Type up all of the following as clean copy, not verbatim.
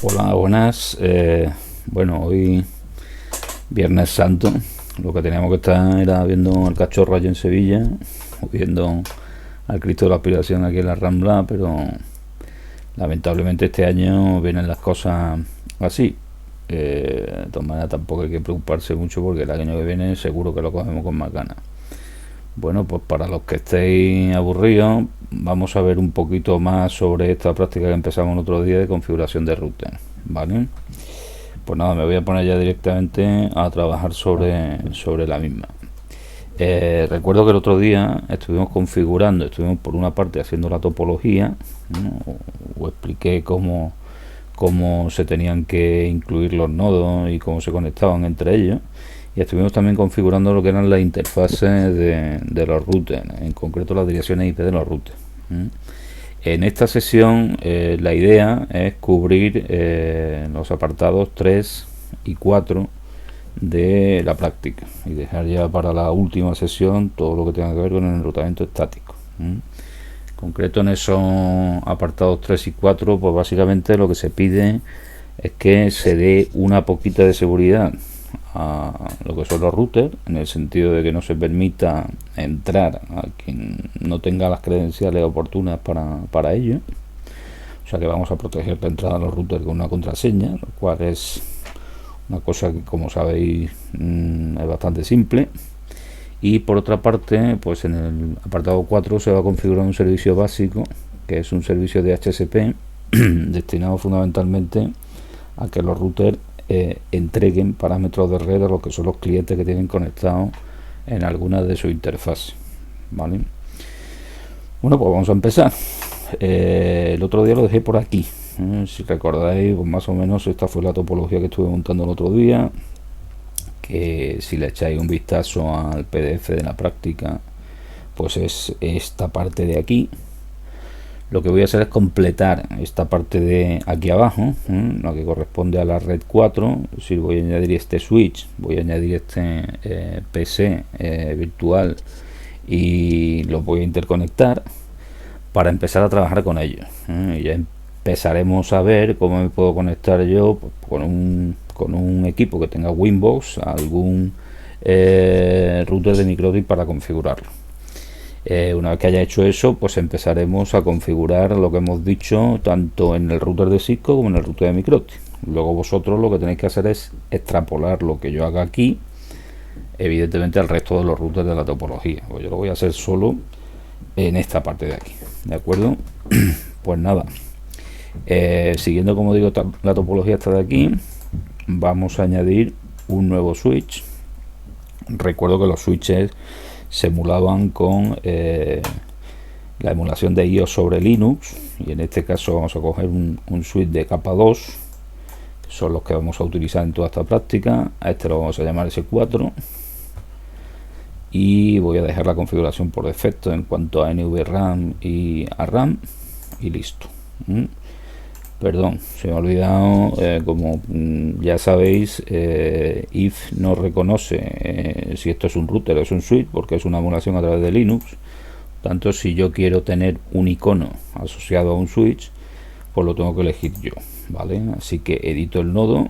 Hola, buenas. Bueno, hoy Viernes Santo. Lo que teníamos que estar era viendo al cachorro allí en Sevilla, o viendo al Cristo de la Aspiración aquí en la Rambla, pero lamentablemente este año vienen las cosas así. De todas maneras tampoco hay que preocuparse mucho porque el año que viene seguro que lo cogemos con más ganas. Bueno, pues para los que estéis aburridos, vamos a ver un poquito más sobre esta práctica que empezamos el otro día de configuración de router, ¿vale? Pues nada, me voy a poner ya directamente a trabajar sobre la misma. Recuerdo que el otro día estuvimos configurando, estuvimos por una parte haciendo la topología, ¿no? O expliqué cómo se tenían que incluir los nodos y cómo se conectaban entre ellos. Y estuvimos también configurando lo que eran las interfaces de los routers, en concreto las direcciones IP de los routers. En esta sesión la idea es cubrir los apartados 3 y 4 de la práctica y dejar ya para la última sesión todo lo que tenga que ver con el enrutamiento estático. En concreto, en esos apartados 3 y 4, pues básicamente lo que se pide es que se dé una poquita de seguridad a lo que son los routers, en el sentido de que no se permita entrar a quien no tenga las credenciales oportunas para ello. O sea que vamos a proteger la entrada a los routers con una contraseña, lo cual es una cosa que, como sabéis, es bastante simple. Y por otra parte, pues en el apartado 4 se va a configurar un servicio básico, que es un servicio de HSP destinado fundamentalmente a que los routers entreguen parámetros de red a los que son los clientes que tienen conectados en alguna de sus interfaces, ¿vale? Bueno, pues vamos a empezar. El otro día lo dejé por aquí. Si recordáis, pues más o menos esta fue la topología que estuve montando el otro día, que si le echáis un vistazo al PDF de la práctica, pues es esta parte de aquí. Lo que voy a hacer es completar esta parte de aquí abajo, la que corresponde a la red 4. Es decir, voy a añadir este switch, voy a añadir este PC virtual y lo voy a interconectar para empezar a trabajar con ellos. Y ya empezaremos a ver cómo me puedo conectar yo, pues, con un equipo que tenga Winbox a algún router de MikroTik para configurarlo. Una vez que haya hecho eso, pues empezaremos a configurar lo que hemos dicho tanto en el router de Cisco como en el router de MikroTik. Luego vosotros lo que tenéis que hacer es extrapolar lo que yo haga aquí, evidentemente, al resto de los routers de la topología. Pues yo lo voy a hacer solo en esta parte de aquí, ¿de acuerdo? Pues nada, siguiendo, como digo, la topología esta de aquí, vamos a añadir un nuevo switch. Recuerdo que los switches se emulaban con la emulación de iOS sobre Linux, y en este caso vamos a coger un switch de capa 2, que son los que vamos a utilizar en toda esta práctica. A este lo vamos a llamar S4 y voy a dejar la configuración por defecto en cuanto a NVRAM y a RAM y listo. Perdón, se me ha olvidado, como ya sabéis, IF no reconoce si esto es un router o es un switch, porque es una emulación a través de Linux. Tanto, si yo quiero tener un icono asociado a un switch, pues lo tengo que elegir yo, ¿vale? Así que edito el nodo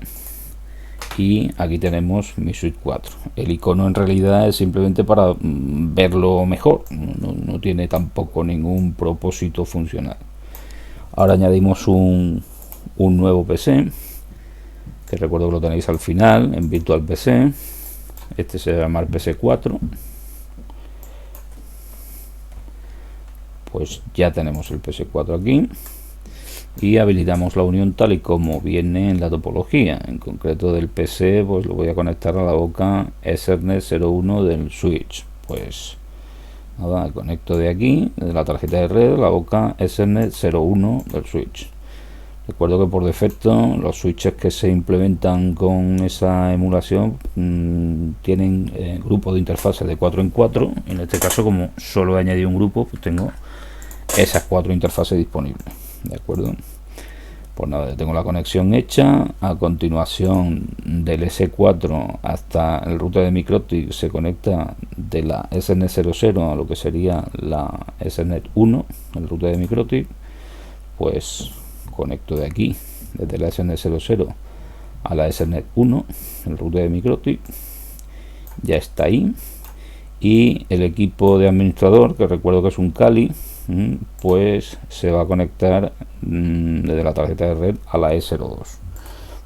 y aquí tenemos mi switch 4. El icono en realidad es simplemente para verlo mejor, no tiene tampoco ningún propósito funcional. Ahora añadimos un nuevo PC, que recuerdo que lo tenéis al final, en Virtual PC. Este se va a llamar PC4. Pues ya tenemos el PC4 aquí. Y habilitamos la unión tal y como viene en la topología. En concreto del PC, pues lo voy a conectar a la boca Ethernet 01 del switch. Pues nada, conecto de aquí, de la tarjeta de red, la boca Ethernet 01 del switch. Recuerdo que por defecto los switches que se implementan con esa emulación tienen grupos de interfaces de 4 en 4. En este caso, como solo he añadido un grupo, pues tengo esas 4 interfaces disponibles, ¿de acuerdo? Pues nada, tengo la conexión hecha. A continuación, del S4 hasta el router de MikroTik se conecta de la Ethernet 00 a lo que sería la Ethernet 1, el router de MikroTik. Pues conecto de aquí desde la SN00 a la Ethernet 1, el router de MikroTik ya está ahí, y el equipo de administrador, que recuerdo que es un Kali, pues se va a conectar desde la tarjeta de red a la E02.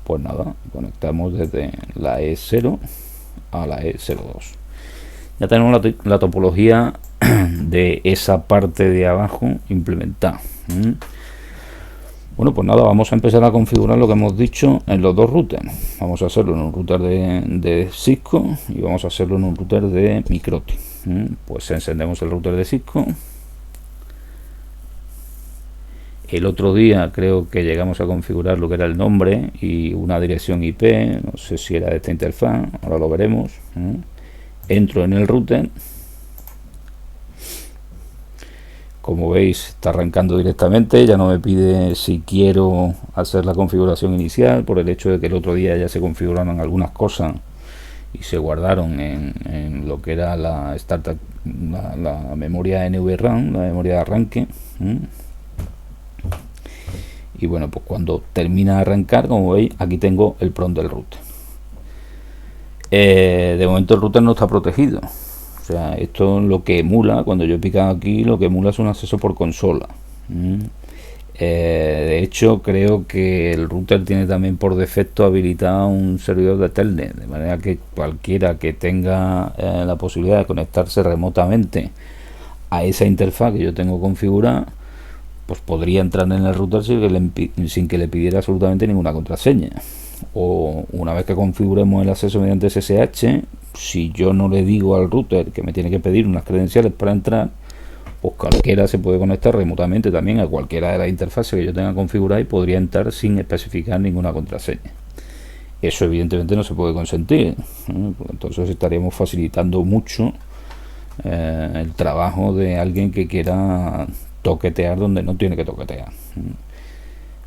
Pues nada, conectamos desde la E0 a la E02. Ya tenemos la topología de esa parte de abajo implementada. Bueno, pues nada, vamos a empezar a configurar lo que hemos dicho en los dos routers. Vamos a hacerlo en un router de Cisco y vamos a hacerlo en un router de MikroTik. Pues encendemos el router de Cisco. El otro día creo que llegamos a configurar lo que era el nombre y una dirección IP, no sé si era de esta interfaz, ahora lo veremos. Entro en el router. Como veis, está arrancando directamente, ya no me pide si quiero hacer la configuración inicial, por el hecho de que el otro día ya se configuraron algunas cosas y se guardaron en lo que era la startup, la memoria NVRAM, la memoria de arranque. Y bueno, pues cuando termina de arrancar, como veis, aquí tengo el PROM del router. De momento el router no está protegido. O sea, esto es lo que emula, cuando yo he picado aquí, lo que emula es un acceso por consola. De hecho, creo que el router tiene también por defecto habilitado un servidor de Telnet, de manera que cualquiera que tenga la posibilidad de conectarse remotamente a esa interfaz que yo tengo configurada, pues podría entrar en el router sin que le pidiera absolutamente ninguna contraseña. O una vez que configuremos el acceso mediante SSH, si yo no le digo al router que me tiene que pedir unas credenciales para entrar, pues cualquiera se puede conectar remotamente también a cualquiera de las interfaces que yo tenga configurada y podría entrar sin especificar ninguna contraseña. Eso evidentemente no se puede consentir, entonces estaríamos facilitando mucho el trabajo de alguien que quiera toquetear donde no tiene que toquetear.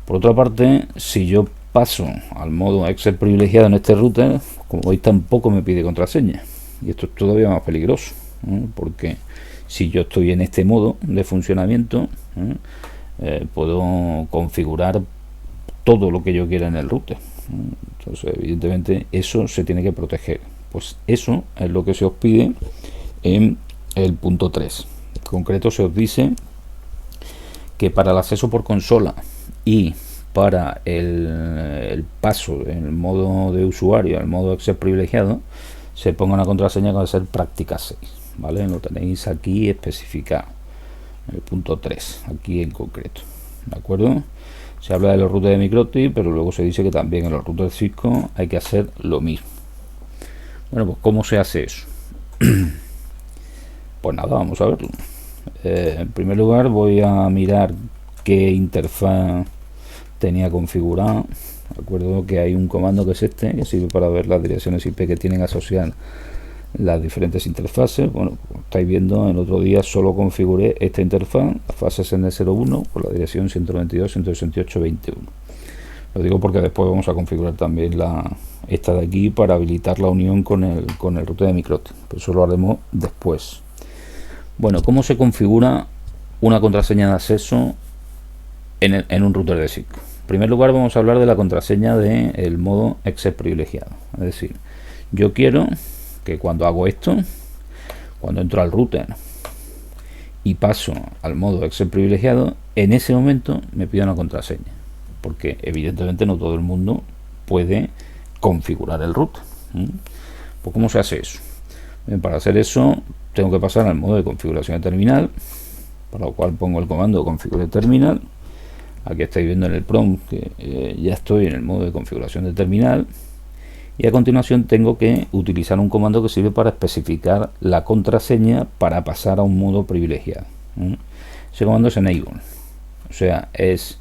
Por otra parte, si yo paso al modo Excel privilegiado en este router, como veis tampoco me pide contraseña, y esto es todavía más peligroso, porque si yo estoy en este modo de funcionamiento, puedo configurar todo lo que yo quiera en el router. Entonces evidentemente eso se tiene que proteger. Pues eso es lo que se os pide en el punto 3. En concreto se os dice que para el acceso por consola y para el paso en el modo de usuario al modo Excel privilegiado se ponga una contraseña que va a ser práctica 6, ¿vale? Lo tenéis aquí especificado en el punto 3, aquí en concreto, ¿de acuerdo? Se habla de los routers de MikroTik, pero luego se dice que también en los routers Cisco hay que hacer lo mismo. Bueno, pues ¿cómo se hace eso? Pues nada, vamos a verlo. En primer lugar voy a mirar qué interfaz tenía configurada. Recuerdo que hay un comando que es este, que sirve para ver las direcciones IP que tienen asociadas las diferentes interfaces. Bueno, como estáis viendo, el otro día solo configuré esta interfaz, la fase SN01, por la dirección 192.168.21. Lo digo porque después vamos a configurar también esta de aquí para habilitar la unión con el router de MikroTik, pero eso lo haremos después. Bueno, ¿cómo se configura una contraseña de acceso en un router de Cisco? En primer lugar vamos a hablar de la contraseña del modo Excel privilegiado. Es decir, yo quiero que cuando hago esto, cuando entro al router y paso al modo Excel privilegiado, en ese momento me pida una contraseña, porque evidentemente no todo el mundo puede configurar el router. Pues ¿cómo se hace eso? Bien, para hacer eso tengo que pasar al modo de configuración de terminal, para lo cual pongo el comando configure terminal. Aquí estáis viendo en el PROM que ya estoy en el modo de configuración de terminal, y a continuación tengo que utilizar un comando que sirve para especificar la contraseña para pasar a un modo privilegiado. Ese comando es enable, o sea, es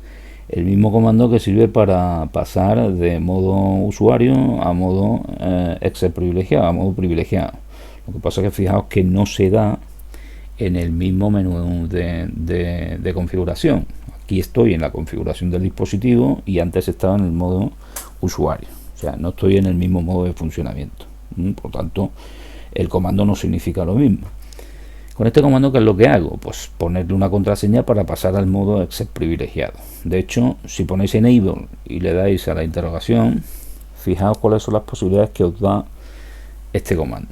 el mismo comando que sirve para pasar de modo usuario a modo Excel privilegiado, a modo privilegiado. Lo que pasa es que fijaos que no se da en el mismo menú de configuración. Aquí estoy en la configuración del dispositivo y antes estaba en el modo usuario. O sea, no estoy en el mismo modo de funcionamiento. Por tanto, el comando no significa lo mismo. Con este comando, ¿qué es lo que hago? Pues ponerle una contraseña para pasar al modo Access privilegiado. De hecho, si ponéis Enable y le dais a la interrogación, fijaos cuáles son las posibilidades que os da este comando.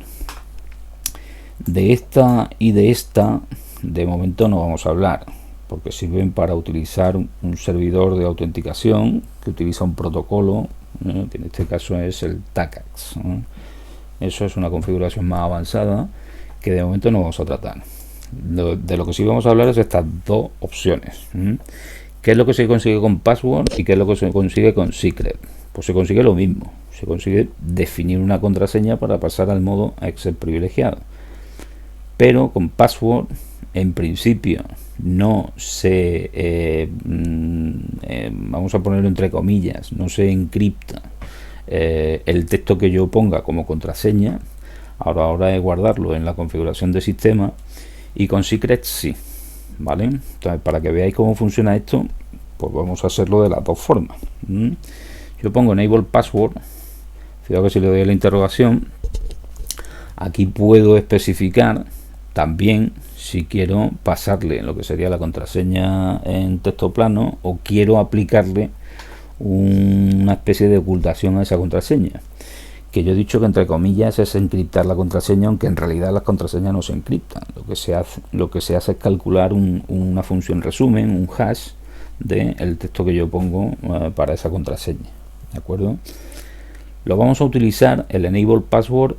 De esta y de esta, de momento no vamos a hablar, porque sirven para utilizar un servidor de autenticación que utiliza un protocolo, que en este caso es el TACACS. Eso es una configuración más avanzada que de momento no vamos a tratar. De lo que sí vamos a hablar es de estas dos opciones. ¿Qué es lo que se consigue con password y qué es lo que se consigue con secret? Pues se consigue lo mismo. Se consigue definir una contraseña para pasar al modo Access privilegiado. Pero con password, en principio, no se, vamos a ponerlo entre comillas, no se encripta el texto que yo ponga como contraseña. Ahora de guardarlo en la configuración de sistema, y con secret sí, ¿vale? Entonces, para que veáis cómo funciona esto, pues vamos a hacerlo de las dos formas. Yo pongo enable password, fijaos que si le doy a la interrogación, aquí puedo especificar también si quiero pasarle lo que sería la contraseña en texto plano o quiero aplicarle una especie de ocultación a esa contraseña, que yo he dicho que entre comillas es encriptar la contraseña, aunque en realidad las contraseñas no se encriptan. Lo que se hace es calcular una función resumen, un hash del texto que yo pongo para esa contraseña, ¿de acuerdo? Lo vamos a utilizar el enable password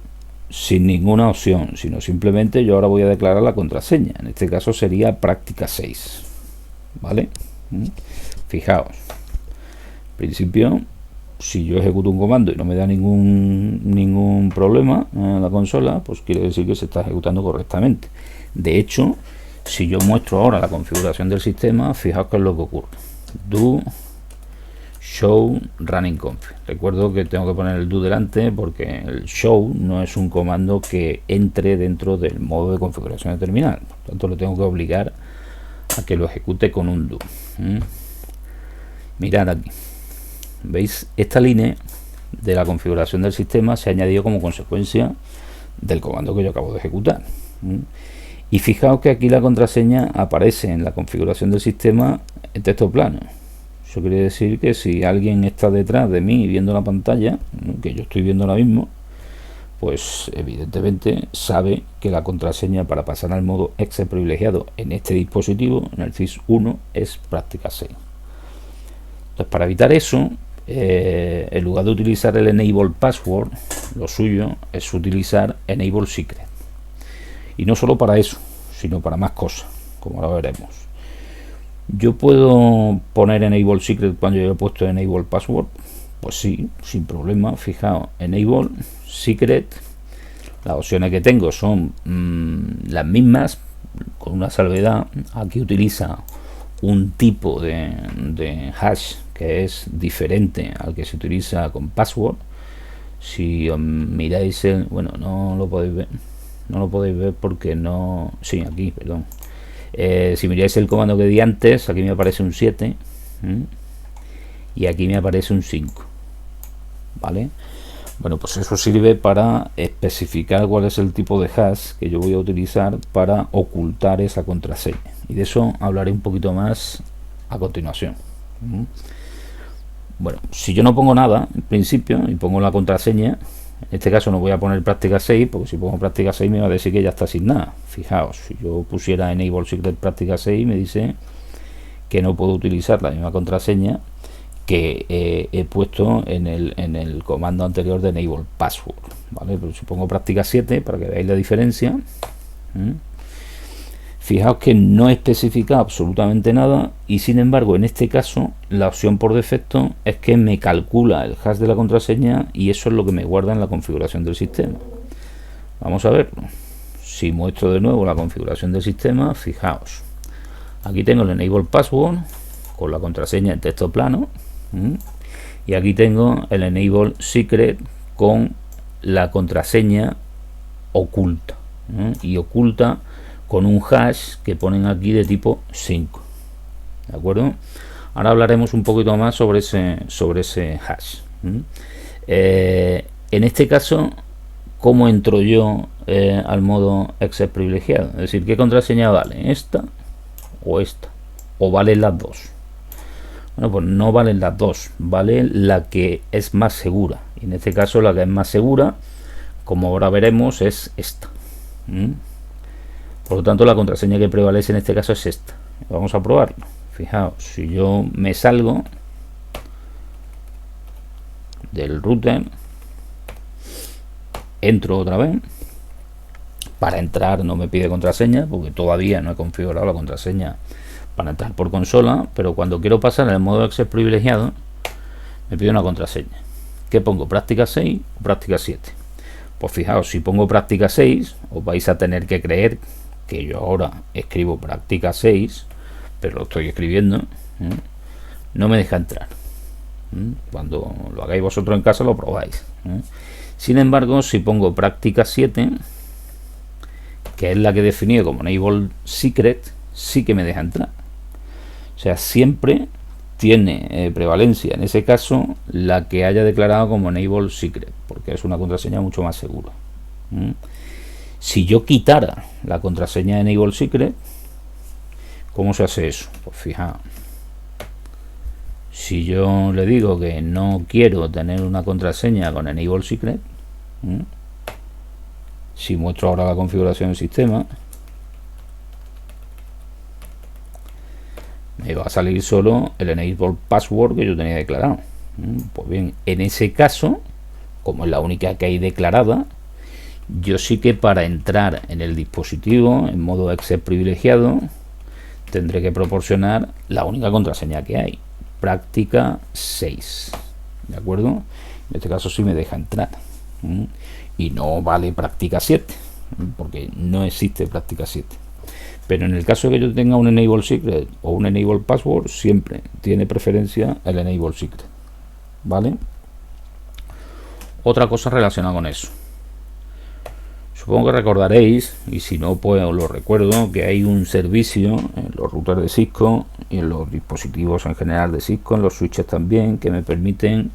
sin ninguna opción, sino simplemente yo ahora voy a declarar la contraseña. En este caso sería práctica 6, ¿vale? Fijaos, en principio, si yo ejecuto un comando y no me da ningún problema en la consola, pues quiere decir que se está ejecutando correctamente. De hecho, si yo muestro ahora la configuración del sistema, fijaos qué es lo que ocurre. Do show running conf. Recuerdo que tengo que poner el do delante porque el show no es un comando que entre dentro del modo de configuración de terminal. Por tanto, lo tengo que obligar a que lo ejecute con un do. Mirad aquí. ¿Veis? Esta línea de la configuración del sistema se ha añadido como consecuencia del comando que yo acabo de ejecutar. Y fijaos que aquí la contraseña aparece en la configuración del sistema en texto plano. Eso quiere decir que si alguien está detrás de mí viendo la pantalla, que yo estoy viendo ahora mismo, pues evidentemente sabe que la contraseña para pasar al modo Access privilegiado en este dispositivo, en el CIS 1, es práctica 6. Entonces, para evitar eso, en lugar de utilizar el enable password, lo suyo es utilizar enable secret. Y no solo para eso, sino para más cosas, como ahora veremos. Yo puedo poner enable secret cuando yo he puesto enable password, pues sí, sin problema. Fijaos, enable secret, las opciones que tengo son las mismas, con una salvedad. Aquí utiliza un tipo de hash que es diferente al que se utiliza con password. Si os miráis bueno, no lo podéis ver porque no, sí, aquí, perdón. Si miráis el comando que di antes, aquí me aparece un 7 y aquí me aparece un 5, ¿vale? Bueno, pues eso sirve para especificar cuál es el tipo de hash que yo voy a utilizar para ocultar esa contraseña, y de eso hablaré un poquito más a continuación. Bueno, si yo no pongo nada en principio y pongo la contraseña, en este caso no voy a poner práctica 6, porque si pongo práctica 6 me va a decir que ya está sin nada. Fijaos, si yo pusiera enable secret práctica 6, me dice que no puedo utilizar la misma contraseña que he puesto en el comando anterior de enable password, ¿vale? Pero si pongo práctica 7, para que veáis la diferencia, fijaos que no he especificado absolutamente nada, y sin embargo en este caso la opción por defecto es que me calcula el hash de la contraseña, y eso es lo que me guarda en la configuración del sistema. Vamos a verlo. Si muestro de nuevo la configuración del sistema, fijaos, aquí tengo el enable password con la contraseña en texto plano, y aquí tengo el enable secret con la contraseña oculta, y oculta con un hash que ponen aquí de tipo 5, ¿de acuerdo? Ahora hablaremos un poquito más sobre ese hash. En este caso, ¿cómo entro yo al modo Access privilegiado. Es decir, ¿qué contraseña vale? ¿Esta o esta? ¿O valen las dos? Bueno, pues no valen las dos, vale la que es más segura. Y en este caso la que es más segura, como ahora veremos, es esta. Por lo tanto, la contraseña que prevalece en este caso es esta. Vamos a probarlo. Fijaos, si yo me salgo del router, entro otra vez. Para entrar no me pide contraseña porque todavía no he configurado la contraseña para entrar por consola, pero cuando quiero pasar al modo Access privilegiado me pide una contraseña. ¿Qué pongo? ¿Práctica 6 o práctica 7? Pues fijaos, si pongo práctica 6 os vais a tener que creer que yo ahora escribo práctica 6, pero lo estoy escribiendo, no me deja entrar. Cuando lo hagáis vosotros en casa lo probáis. Sin embargo, si pongo práctica 7, que es la que he definido como Enable Secret, sí que me deja entrar. O sea, siempre tiene prevalencia en ese caso la que haya declarado como Enable Secret, porque es una contraseña mucho más segura. Si yo quitara la contraseña de Enable Secret, ¿cómo se hace eso? Pues fijaos, si yo le digo que no quiero tener una contraseña con Enable Secret, si muestro ahora la configuración del sistema, me va a salir solo el Enable Password que yo tenía declarado. Pues bien, en ese caso, como es la única que hay declarada, yo sí que para entrar en el dispositivo en modo Access privilegiado tendré que proporcionar la única contraseña que hay, práctica 6, ¿de acuerdo? En este caso sí me deja entrar. Y no vale práctica 7, porque no existe práctica 7. Pero en el caso de que yo tenga un Enable Secret o un Enable Password, siempre tiene preferencia el Enable Secret, ¿vale? Otra cosa relacionada con eso. Supongo que recordaréis, y si no, pues os lo recuerdo, que hay un servicio en los routers de Cisco y en los dispositivos en general de Cisco, en los switches también, que me permiten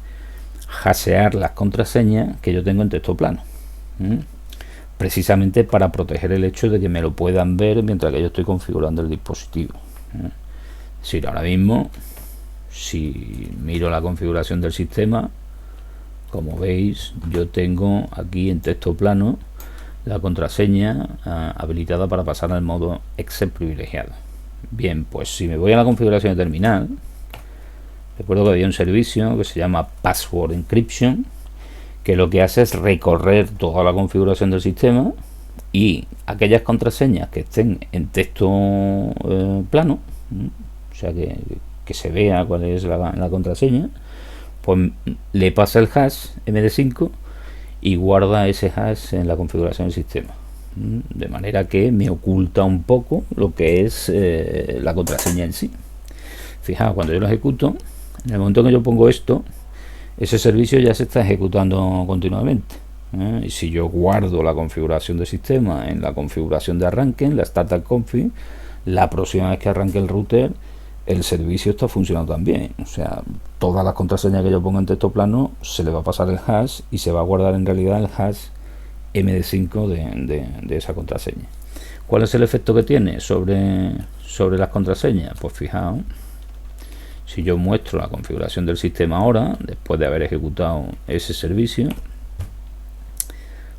hashear las contraseñas que yo tengo en texto plano. Precisamente para proteger el hecho de que me lo puedan ver mientras que yo estoy configurando el dispositivo. Es decir, ahora mismo, si miro la configuración del sistema, como veis, yo tengo aquí en texto plano la contraseña habilitada para pasar al modo Access privilegiado. Bien, pues si me voy a la configuración de terminal, recuerdo que había un servicio que se llama Password Encryption, que lo que hace es recorrer toda la configuración del sistema y aquellas contraseñas que estén en texto plano, o sea que se vea cuál es la contraseña, pues le pasa el hash MD5 y guarda ese hash en la configuración del sistema, de manera que me oculta un poco lo que es la contraseña en sí. Fijaos, cuando yo lo ejecuto, en el momento que yo pongo esto, ese servicio ya se está ejecutando continuamente. Y si yo guardo la configuración del sistema en la configuración de arranque, en la startup config, la próxima vez que arranque el router, el servicio está funcionando también. O sea, todas las contraseñas que yo ponga en texto plano se le va a pasar el hash y se va a guardar en realidad el hash MD5 de esa contraseña. ¿Cuál es el efecto que tiene sobre las contraseñas? Pues fijaos, si yo muestro la configuración del sistema ahora, después de haber ejecutado ese servicio,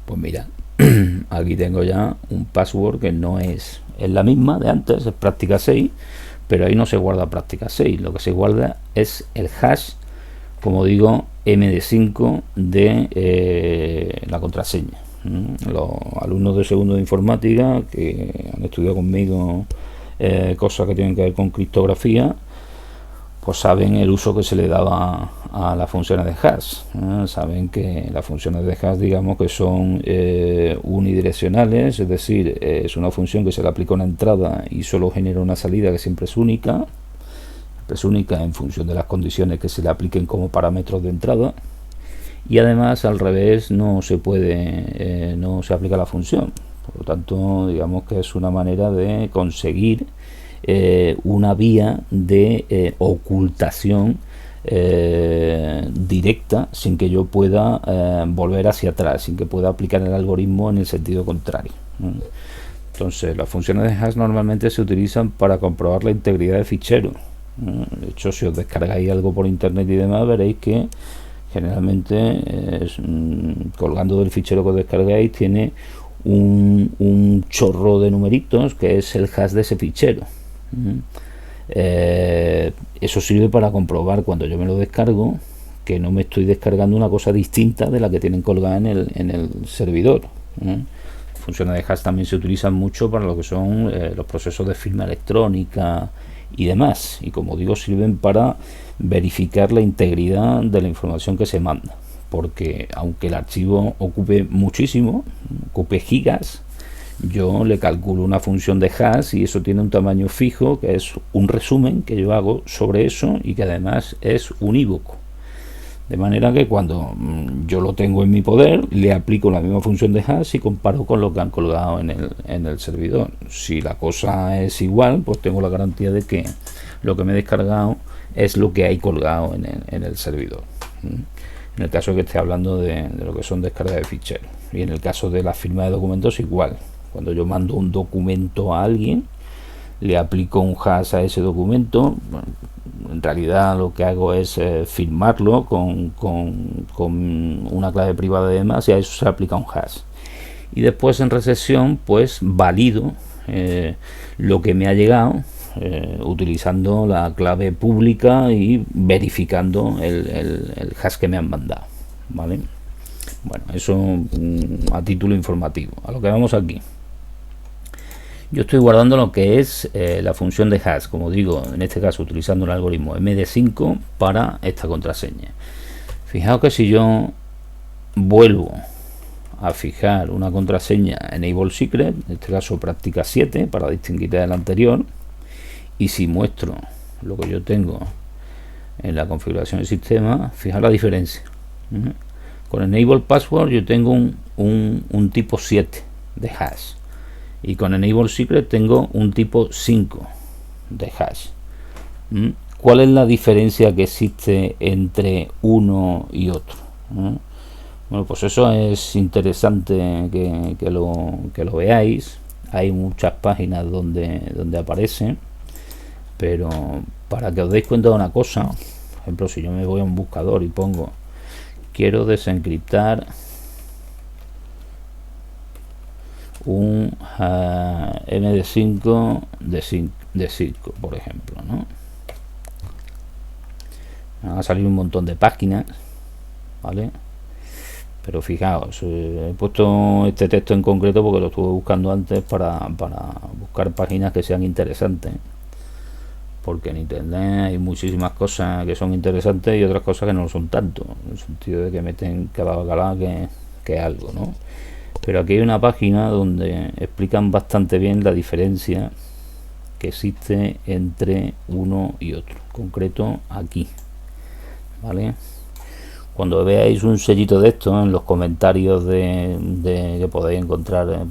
pues mira, aquí tengo ya un password que no es la misma de antes, es práctica 6, pero ahí no se guarda práctica 6, lo que se guarda es el hash, como digo, MD5 de la contraseña. Los alumnos de segundo de informática que han estudiado conmigo cosas que tienen que ver con criptografía, pues saben el uso que se le daba a las funciones de hash. Saben que las funciones de hash, digamos que son unidireccionales, es decir, es una función que se le aplica una entrada y solo genera una salida que siempre es única en función de las condiciones que se le apliquen como parámetros de entrada, y además al revés no se puede, no se aplica la función. Por lo tanto, digamos que es una manera de conseguir una vía de ocultación directa, sin que yo pueda volver hacia atrás, sin que pueda aplicar el algoritmo en el sentido contrario. Entonces, las funciones de hash normalmente se utilizan para comprobar la integridad de ficheros. De hecho, si os descargáis algo por internet y demás, veréis que generalmente colgando del fichero que os descargáis tiene un chorro de numeritos que es el hash de ese fichero. Eso sirve para comprobar cuando yo me lo descargo que no me estoy descargando una cosa distinta de la que tienen colgada en el servidor. Funciones de hash también se utilizan mucho para lo que son los procesos de firma electrónica y demás, y como digo, sirven para verificar la integridad de la información que se manda, porque aunque el archivo ocupe muchísimo, ocupe gigas, yo le calculo una función de hash y eso tiene un tamaño fijo, que es un resumen que yo hago sobre eso y que además es unívoco. De manera que cuando yo lo tengo en mi poder, le aplico la misma función de hash y comparo con lo que han colgado en el servidor. Si la cosa es igual, pues tengo la garantía de que lo que me he descargado es lo que hay colgado en el servidor. En el caso de que esté hablando de lo que son descargas de ficheros. Y en el caso de la firma de documentos, igual. Cuando yo mando un documento a alguien, le aplico un hash a ese documento. Bueno, en realidad lo que hago es firmarlo con una clave privada y demás, y a eso se aplica un hash. Y después en recepción pues valido lo que me ha llegado utilizando la clave pública y verificando el hash que me han mandado, ¿vale? Bueno, eso a título informativo. A lo que vamos aquí. Yo estoy guardando lo que es la función de hash, como digo, en este caso utilizando el algoritmo MD5 para esta contraseña. Fijaos que si yo vuelvo a fijar una contraseña enable secret, en este caso práctica 7 para distinguirla del anterior, y si muestro lo que yo tengo en la configuración del sistema, fijaos la diferencia. Con enable password yo tengo un tipo 7 de hash. Y con enable secret tengo un tipo 5 de hash. ¿Cuál es la diferencia que existe entre uno y otro? Bueno, pues eso es interesante que lo veáis. Hay muchas páginas donde aparece, pero para que os deis cuenta de una cosa, por ejemplo, si yo me voy a un buscador y pongo quiero desencriptar un MD5 de Cisco, por ejemplo, ¿no? Me van a salir un montón de páginas, ¿vale? Pero fijaos, he puesto este texto en concreto porque lo estuve buscando antes para buscar páginas que sean interesantes, porque en internet hay muchísimas cosas que son interesantes y otras cosas que no lo son tanto, en el sentido de que meten cada bacalao que algo, ¿no? Pero aquí hay una página donde explican bastante bien la diferencia que existe entre uno y otro, en concreto aquí, ¿vale? Cuando veáis un sellito de esto en los comentarios de que podéis encontrar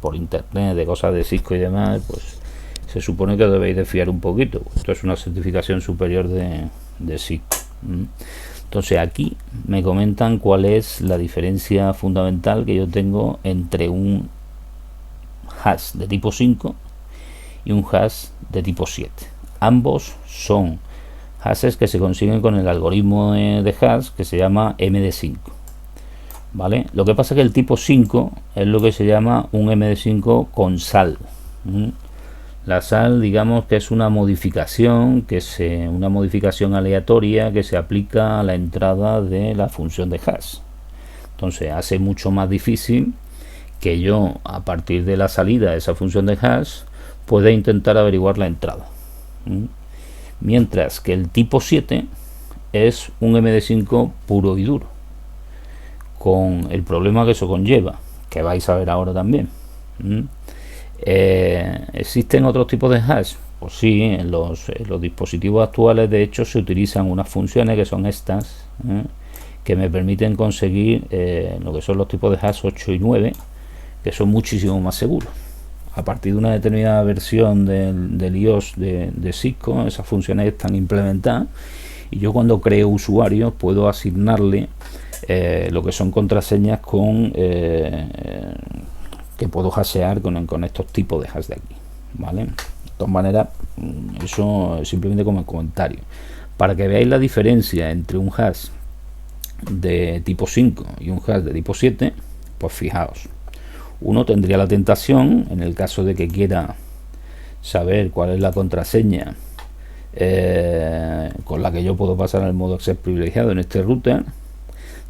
por internet de cosas de Cisco y demás, pues se supone que debéis de fiar un poquito. Esto es una certificación superior de Cisco. Entonces aquí me comentan cuál es la diferencia fundamental que yo tengo entre un hash de tipo 5 y un hash de tipo 7. Ambos son hashes que se consiguen con el algoritmo de hash que se llama MD5, ¿vale? Lo que pasa es que el tipo 5 es lo que se llama un MD5 con sal. La sal, digamos que es una modificación aleatoria que se aplica a la entrada de la función de hash. Entonces hace mucho más difícil que yo, a partir de la salida de esa función de hash, pueda intentar averiguar la entrada. Mientras que el tipo 7 es un MD5 puro y duro, con el problema que eso conlleva, que vais a ver ahora también. ¿Existen otros tipos de hash? Pues sí, en los dispositivos actuales de hecho se utilizan unas funciones que son estas, que me permiten conseguir lo que son los tipos de hash 8 y 9, que son muchísimo más seguros. A partir de una determinada versión del iOS de Cisco, esas funciones están implementadas y yo cuando creo usuarios puedo asignarle lo que son contraseñas con que puedo hashear con estos tipos de hash de aquí, ¿vale? De todas maneras, eso simplemente como comentario para que veáis la diferencia entre un hash de tipo 5 y un hash de tipo 7. Pues fijaos, uno tendría la tentación, en el caso de que quiera saber cuál es la contraseña con la que yo puedo pasar al modo acceso privilegiado en este router,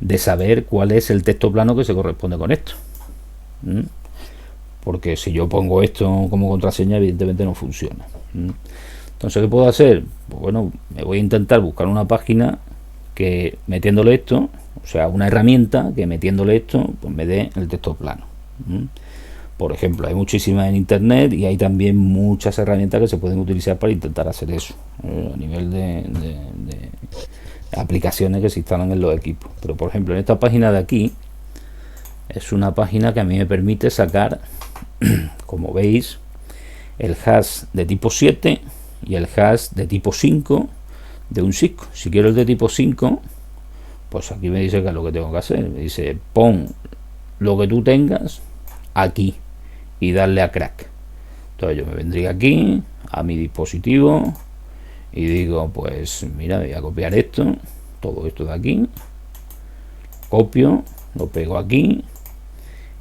de saber cuál es el texto plano que se corresponde con esto. Porque si yo pongo esto como contraseña, evidentemente no funciona. Entonces, ¿qué puedo hacer? Pues bueno, me voy a intentar buscar una página que metiéndole esto, o sea, una herramienta que metiéndole esto, pues me dé el texto plano. Por ejemplo, hay muchísimas en internet y hay también muchas herramientas que se pueden utilizar para intentar hacer eso, a nivel de aplicaciones que se instalan en los equipos. Pero por ejemplo, en esta página de aquí es una página que a mí me permite sacar, como veis, el hash de tipo 7 y el hash de tipo 5 de un Cisco. Si quiero el de tipo 5, pues aquí me dice que es lo que tengo que hacer. Me dice, pon lo que tú tengas aquí y darle a crack. Entonces yo me vendría aquí a mi dispositivo y digo, pues mira, voy a copiar esto, todo esto de aquí, copio, lo pego aquí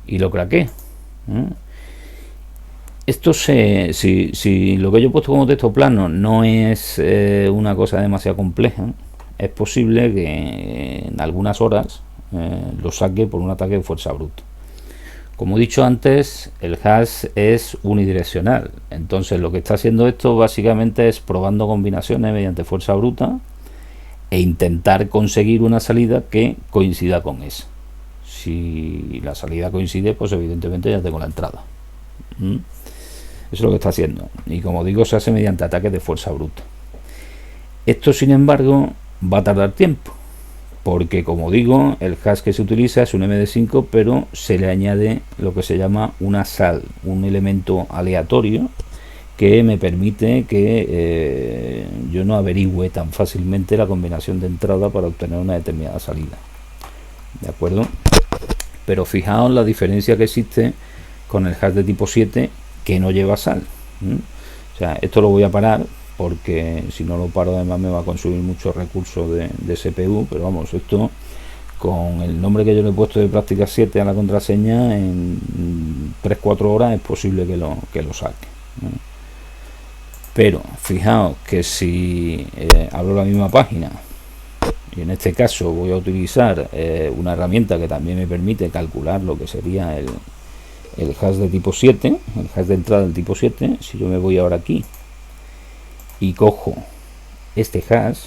y lo craqueo. Esto si lo que yo he puesto como texto plano no es una cosa demasiado compleja, es posible que en algunas horas lo saque por un ataque de fuerza bruta. Como he dicho antes, el hash es unidireccional, entonces lo que está haciendo esto básicamente es probando combinaciones mediante fuerza bruta e intentar conseguir una salida que coincida con esa. Si la salida coincide, pues evidentemente ya tengo la entrada. Eso es lo que está haciendo, y como digo, se hace mediante ataques de fuerza bruta. Esto, sin embargo, va a tardar tiempo, porque como digo, el hash que se utiliza es un MD5, pero se le añade lo que se llama una sal, un elemento aleatorio que me permite que yo no averigüe tan fácilmente la combinación de entrada para obtener una determinada salida. ¿De acuerdo? Pero fijaos la diferencia que existe con el hash de tipo 7 que no lleva sal. O sea, esto lo voy a parar porque si no lo paro además me va a consumir muchos recursos de CPU, pero vamos, esto con el nombre que yo le he puesto de práctica 7 a la contraseña, en 3-4 horas es posible que lo saque. Pero fijaos que si abro la misma página y en este caso voy a utilizar una herramienta que también me permite calcular lo que sería el hash de tipo 7, el hash de entrada del tipo 7, si yo me voy ahora aquí y cojo este hash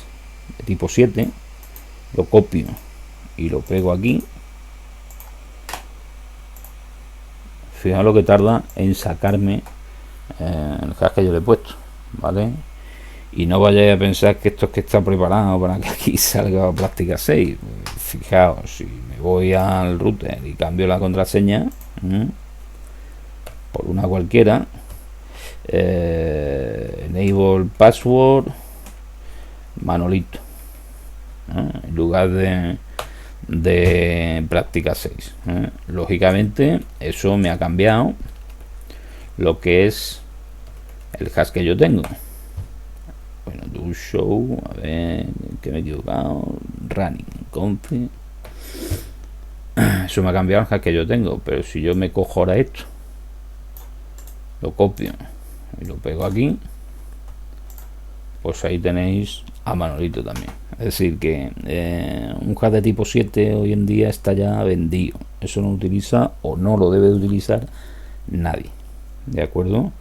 de tipo 7, lo copio y lo pego aquí, fijaos lo que tarda en sacarme el hash que yo le he puesto, ¿vale? Y no vayáis a pensar que esto es que está preparado para que aquí salga práctica 6. Fijaos, si me voy al router y cambio la contraseña por una cualquiera, enable password Manolito, en lugar de práctica 6, lógicamente eso me ha cambiado lo que es el hash que yo tengo. Bueno, do show, a ver, que me he equivocado, running config, eso me ha cambiado el hash que yo tengo. Pero si yo me cojo ahora esto, lo copio y lo pego aquí, pues ahí tenéis a Manolito también. Es decir que un hash de tipo 7 hoy en día está ya vendido, eso no utiliza o no lo debe de utilizar nadie, ¿de acuerdo?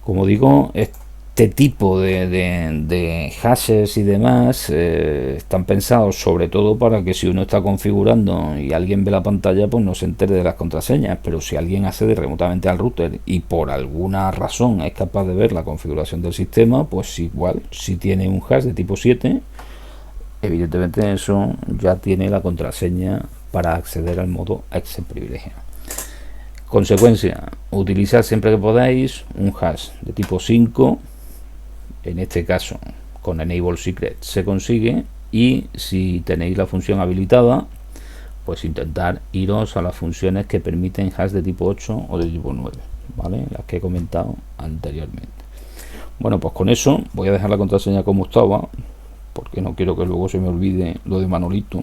Como digo, este tipo de hashes y demás están pensados sobre todo para que si uno está configurando y alguien ve la pantalla, pues no se entere de las contraseñas. Pero si alguien accede remotamente al router y por alguna razón es capaz de ver la configuración del sistema, pues igual, si tiene un hash de tipo 7, evidentemente eso ya tiene la contraseña para acceder al modo acceso privilegiado. Consecuencia, utilizar siempre que podáis un hash de tipo 5 en este caso con Enable Secret se consigue, y si tenéis la función habilitada, pues intentar iros a las funciones que permiten hash de tipo 8 o de tipo 9, ¿vale? Las que he comentado anteriormente. Bueno, pues con eso voy a dejar la contraseña como estaba, porque no quiero que luego se me olvide lo de Manolito.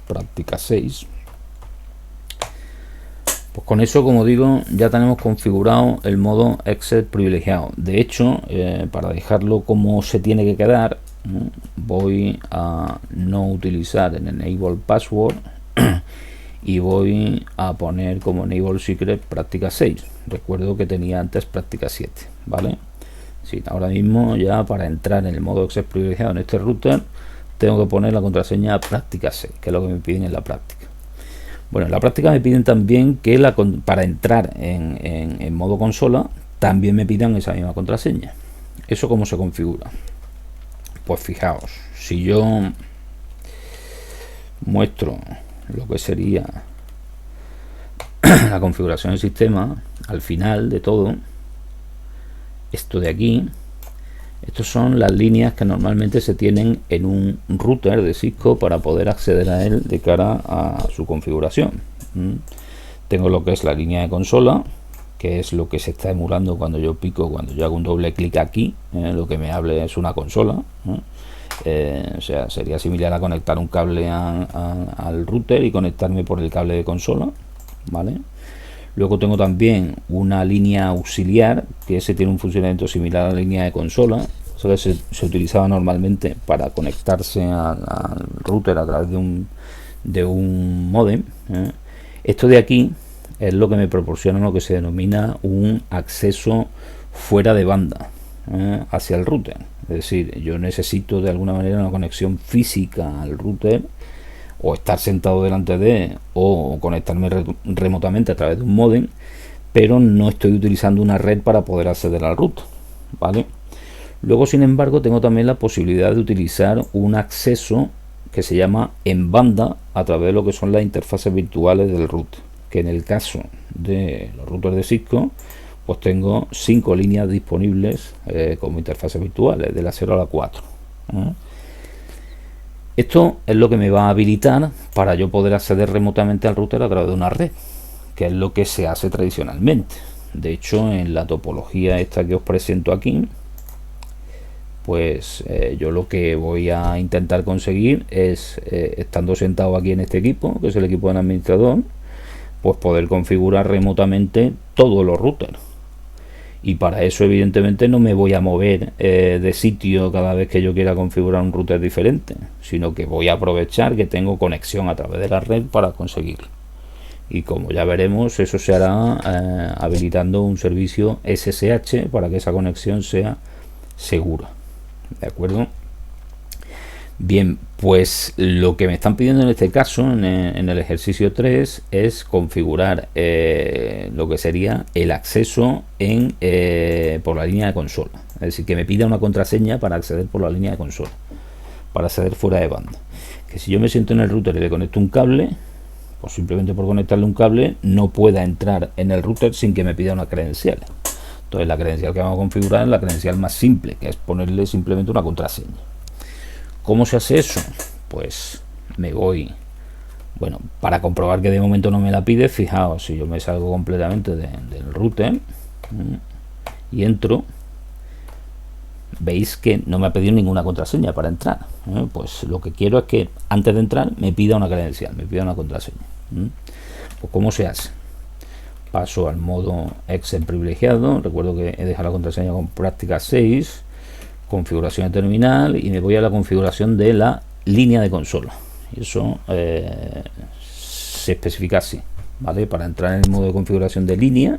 Práctica 6. Pues con eso, como digo, ya tenemos configurado el modo Access privilegiado. De hecho, para dejarlo como se tiene que quedar, voy a no utilizar en Enable Password y voy a poner como Enable Secret práctica 6. Recuerdo que tenía antes práctica 7, ¿vale? Sí, ahora mismo ya para entrar en el modo Access privilegiado en este router tengo que poner la contraseña práctica 6, que es lo que me piden en la práctica. Bueno, en la práctica me piden también que para entrar en modo consola también me pidan esa misma contraseña. ¿Eso cómo se configura? Pues fijaos, si yo muestro lo que sería la configuración del sistema, al final de todo, esto de aquí, estas son las líneas que normalmente se tienen en un router de Cisco para poder acceder a él de cara a su configuración. Tengo lo que es la línea de consola, que es lo que se está emulando cuando yo pico, cuando yo hago un doble clic aquí, lo que me hable es una consola. O sea, sería similar a conectar un cable al router y conectarme por el cable de consola, ¿vale? Luego tengo también una línea auxiliar, que ese tiene un funcionamiento similar a la línea de consola. Eso que se utilizaba normalmente para conectarse al router a través de un módem. Esto de aquí es lo que me proporciona lo que se denomina un acceso fuera de banda hacia el router. Es decir, yo necesito de alguna manera una conexión física al router, o estar sentado delante de, o conectarme remotamente a través de un módem, pero no estoy utilizando una red para poder acceder al router, ¿vale? Luego, sin embargo, tengo también la posibilidad de utilizar un acceso que se llama en banda a través de lo que son las interfaces virtuales del router, que en el caso de los routers de Cisco, pues tengo 5 líneas disponibles como interfaces virtuales, de la 0 a la 4. Esto es lo que me va a habilitar para yo poder acceder remotamente al router a través de una red, que es lo que se hace tradicionalmente. De hecho, en la topología esta que os presento aquí, pues yo lo que voy a intentar conseguir es, estando sentado aquí en este equipo, que es el equipo del administrador, pues poder configurar remotamente todos los routers. Y para eso, evidentemente, no me voy a mover de sitio cada vez que yo quiera configurar un router diferente, sino que voy a aprovechar que tengo conexión a través de la red para conseguirlo. Y como ya veremos, eso se hará habilitando un servicio SSH para que esa conexión sea segura. ¿De acuerdo? Bien, pues lo que me están pidiendo en este caso, en el ejercicio 3, es configurar lo que sería el acceso por la línea de consola. Es decir, que me pida una contraseña para acceder por la línea de consola, para acceder fuera de banda. Que si yo me siento en el router y le conecto un cable, pues simplemente por conectarle un cable no pueda entrar en el router sin que me pida una credencial. Entonces la credencial que vamos a configurar es la credencial más simple, que es ponerle simplemente una contraseña. ¿Cómo se hace eso? Pues me voy, bueno, para comprobar que de momento no me la pide, fijaos, si yo me salgo completamente del router y entro, veis que no me ha pedido ninguna contraseña para entrar. Pues lo que quiero es que antes de entrar me pida una credencial, me pida una contraseña. Pues ¿cómo se hace? Paso al modo Excel privilegiado. Recuerdo que he dejado la contraseña con práctica 6, configuración de terminal, y me voy a la configuración de la línea de consola. Y eso se especifica así, ¿vale? Para entrar en el modo de configuración de línea,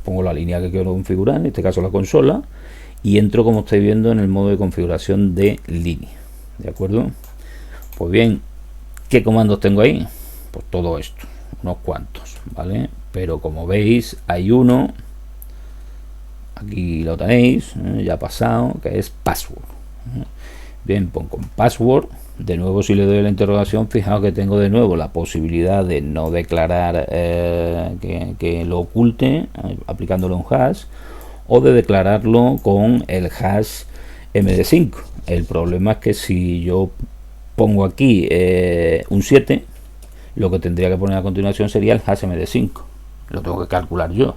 pongo la línea que quiero configurar, en este caso la consola, y entro, como estáis viendo, en el modo de configuración de línea. ¿De acuerdo? Pues bien, ¿qué comandos tengo ahí? Pues todo esto, unos cuantos, ¿vale? Pero como veis, hay uno, aquí lo tenéis, ya ha pasado, que es password. Bien, pongo password. De nuevo, si le doy la interrogación, fijaos que tengo de nuevo la posibilidad de no declarar que lo oculte aplicándole un hash, o de declararlo con el hash MD5. El problema es que si yo pongo aquí un 7, lo que tendría que poner a continuación sería el hash MD5. Lo tengo que calcular yo.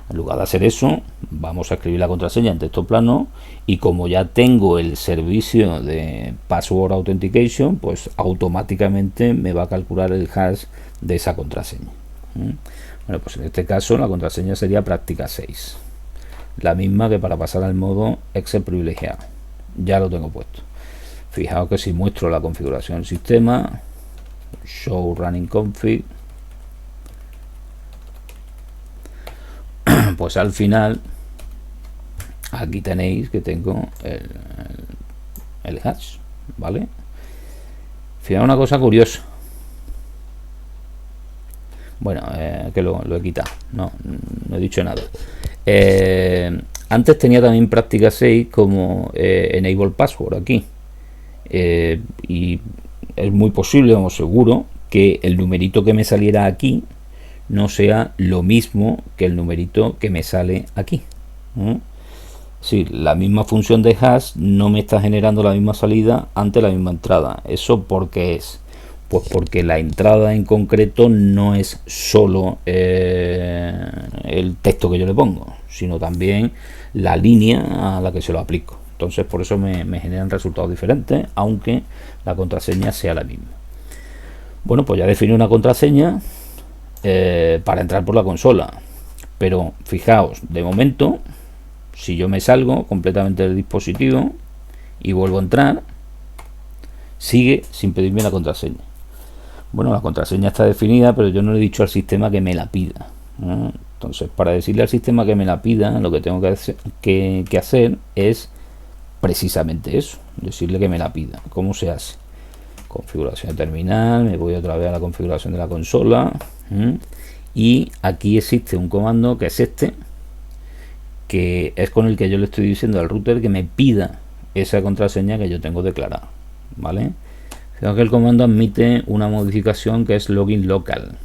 En lugar de hacer eso, vamos a escribir la contraseña en texto plano, y como ya tengo el servicio de Password Authentication, pues automáticamente me va a calcular el hash de esa contraseña. Bueno, pues en este caso la contraseña sería práctica 6, la misma que para pasar al modo Excel privilegiado. Ya lo tengo puesto. Fijaos que si muestro la configuración del sistema, show running config, pues al final aquí tenéis que tengo el hash, ¿vale? Fijaos una cosa curiosa. Bueno, que lo he quitado, no he dicho nada. Antes tenía también práctica 6 como enable password aquí, y es muy posible, o seguro, que el numerito que me saliera aquí no sea lo mismo que el numerito que me sale aquí. Sí, la misma función de hash no me está generando la misma salida ante la misma entrada. ¿Eso por qué es? Pues porque la entrada en concreto no es solo el texto que yo le pongo, sino también la línea a la que se lo aplico. Entonces por eso me generan resultados diferentes, aunque la contraseña sea la misma. Bueno, pues ya definí una contraseña para entrar por la consola, pero fijaos, de momento, si yo me salgo completamente del dispositivo y vuelvo a entrar, sigue sin pedirme la contraseña. Bueno, la contraseña está definida, pero yo no le he dicho al sistema que me la pida. Entonces, para decirle al sistema que me la pida, lo que tengo que hacer es precisamente eso, decirle que me la pida. ¿Cómo se hace? Configuración de terminal, me voy otra vez a la configuración de la consola, y aquí existe un comando que es este, que es con el que yo le estoy diciendo al router que me pida esa contraseña que yo tengo declarada, ¿vale? Creo que el comando admite una modificación que es login local.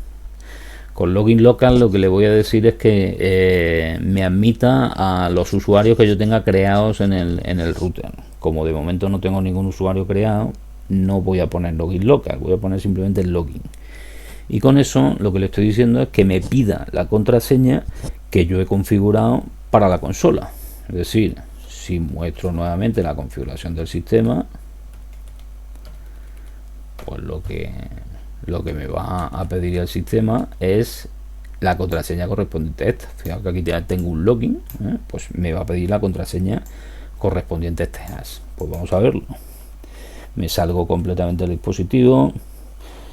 Con login local lo que le voy a decir es que me admita a los usuarios que yo tenga creados en el router. Como de momento no tengo ningún usuario creado, no voy a poner login local, voy a poner simplemente el login. Y con eso lo que le estoy diciendo es que me pida la contraseña que yo he configurado para la consola. Es decir, si muestro nuevamente la configuración del sistema, pues lo que me va a pedir el sistema es la contraseña correspondiente a esta. Fijaos que aquí ya tengo un login, pues me va a pedir la contraseña correspondiente a este hash. Pues vamos a verlo. Me salgo completamente del dispositivo.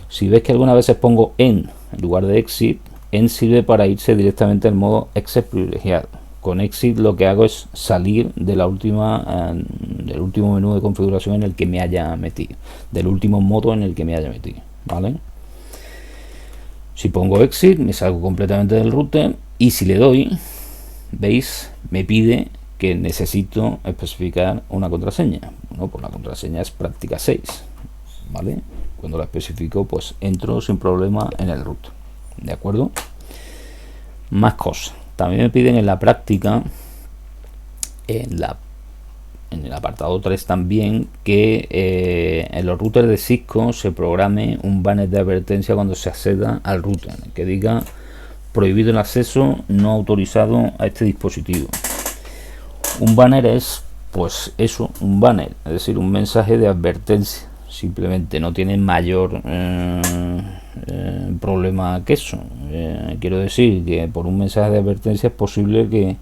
Si ves que algunas veces pongo en lugar de exit, en sirve para irse directamente al modo exit privilegiado. Con exit lo que hago es salir de la del último menú de configuración en el que me haya metido, del último modo en el que me haya metido, ¿vale? Si pongo exit, me salgo completamente del router, y si le doy, veis, me pide que necesito especificar una contraseña. Bueno, pues la contraseña es práctica 6, ¿vale? Cuando la especifico, pues entro sin problema en el router, ¿de acuerdo? Más cosas. También me piden en la práctica, en el apartado 3 también, que en los routers de Cisco se programe un banner de advertencia cuando se acceda al router, que diga prohibido el acceso no autorizado a este dispositivo. Un banner es, pues eso, un banner, es decir, un mensaje de advertencia. Simplemente no tiene mayor problema que eso. Quiero decir que por un mensaje de advertencia es posible que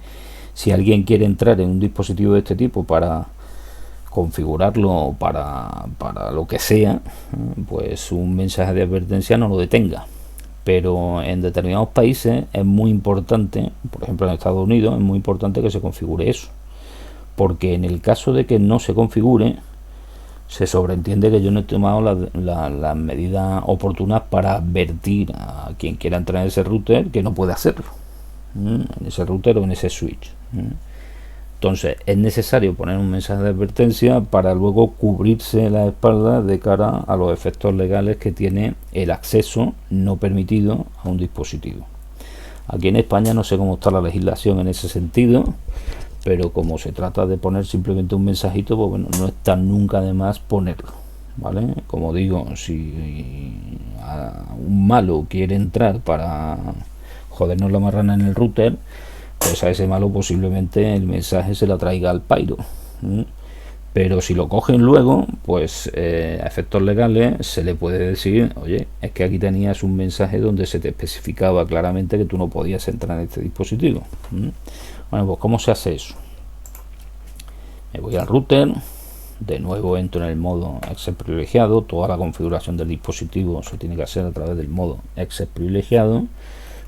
si alguien quiere entrar en un dispositivo de este tipo para configurarlo para lo que sea, pues un mensaje de advertencia no lo detenga. Pero en determinados países es muy importante, por ejemplo en Estados Unidos, es muy importante que se configure eso, porque en el caso de que no se configure, se sobreentiende que yo no he tomado las medidas oportunas para advertir a quien quiera entrar en ese router que no puede hacerlo, en ese router o en ese switch. Entonces es necesario poner un mensaje de advertencia para luego cubrirse la espalda de cara a los efectos legales que tiene el acceso no permitido a un dispositivo. Aquí en España no sé cómo está la legislación en ese sentido, pero como se trata de poner simplemente un mensajito, pues bueno, no está nunca de más ponerlo, ¿vale? Como digo, si un malo quiere entrar para jodernos la marrana en el router, pues a ese malo posiblemente el mensaje se la traiga al pairo. Pero si lo cogen luego, pues a efectos legales se le puede decir, oye, es que aquí tenías un mensaje donde se te especificaba claramente que tú no podías entrar en este dispositivo. Bueno, pues ¿cómo se hace eso? Me voy al router, de nuevo entro en el modo Access privilegiado. Toda la configuración del dispositivo se tiene que hacer a través del modo Access privilegiado,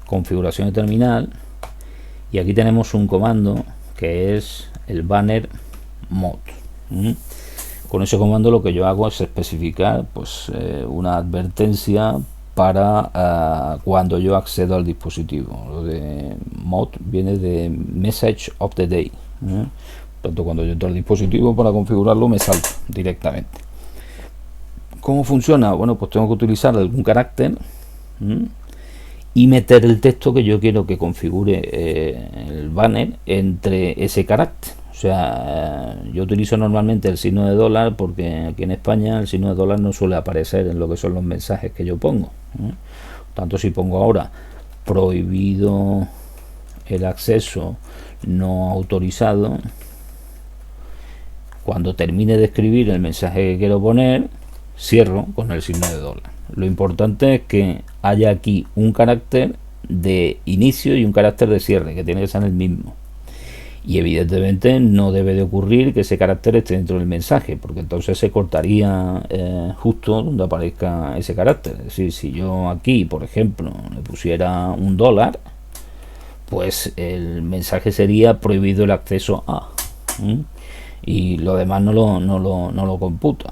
configuración de terminal, y aquí tenemos un comando que es el banner mod. Con ese comando lo que yo hago es especificar pues una advertencia para cuando yo accedo al dispositivo. Lo de mod viene de message of the day. Tanto cuando yo entro al dispositivo, para configurarlo me salto directamente. ¿Cómo funciona? Bueno, pues tengo que utilizar algún carácter y meter el texto que yo quiero que configure el banner entre ese carácter. O sea, yo utilizo normalmente el signo de dólar porque aquí en España el signo de dólar no suele aparecer en lo que son los mensajes que yo pongo. Tanto si pongo ahora prohibido el acceso no autorizado, cuando termine de escribir el mensaje que quiero poner, cierro con el signo de dólar. Lo importante es que haya aquí un carácter de inicio y un carácter de cierre, que tiene que ser el mismo. Y evidentemente no debe de ocurrir que ese carácter esté dentro del mensaje, porque entonces se cortaría justo donde aparezca ese carácter. Es decir, si yo aquí, por ejemplo, le pusiera un dólar, pues el mensaje sería prohibido el acceso a, y lo demás no lo computa.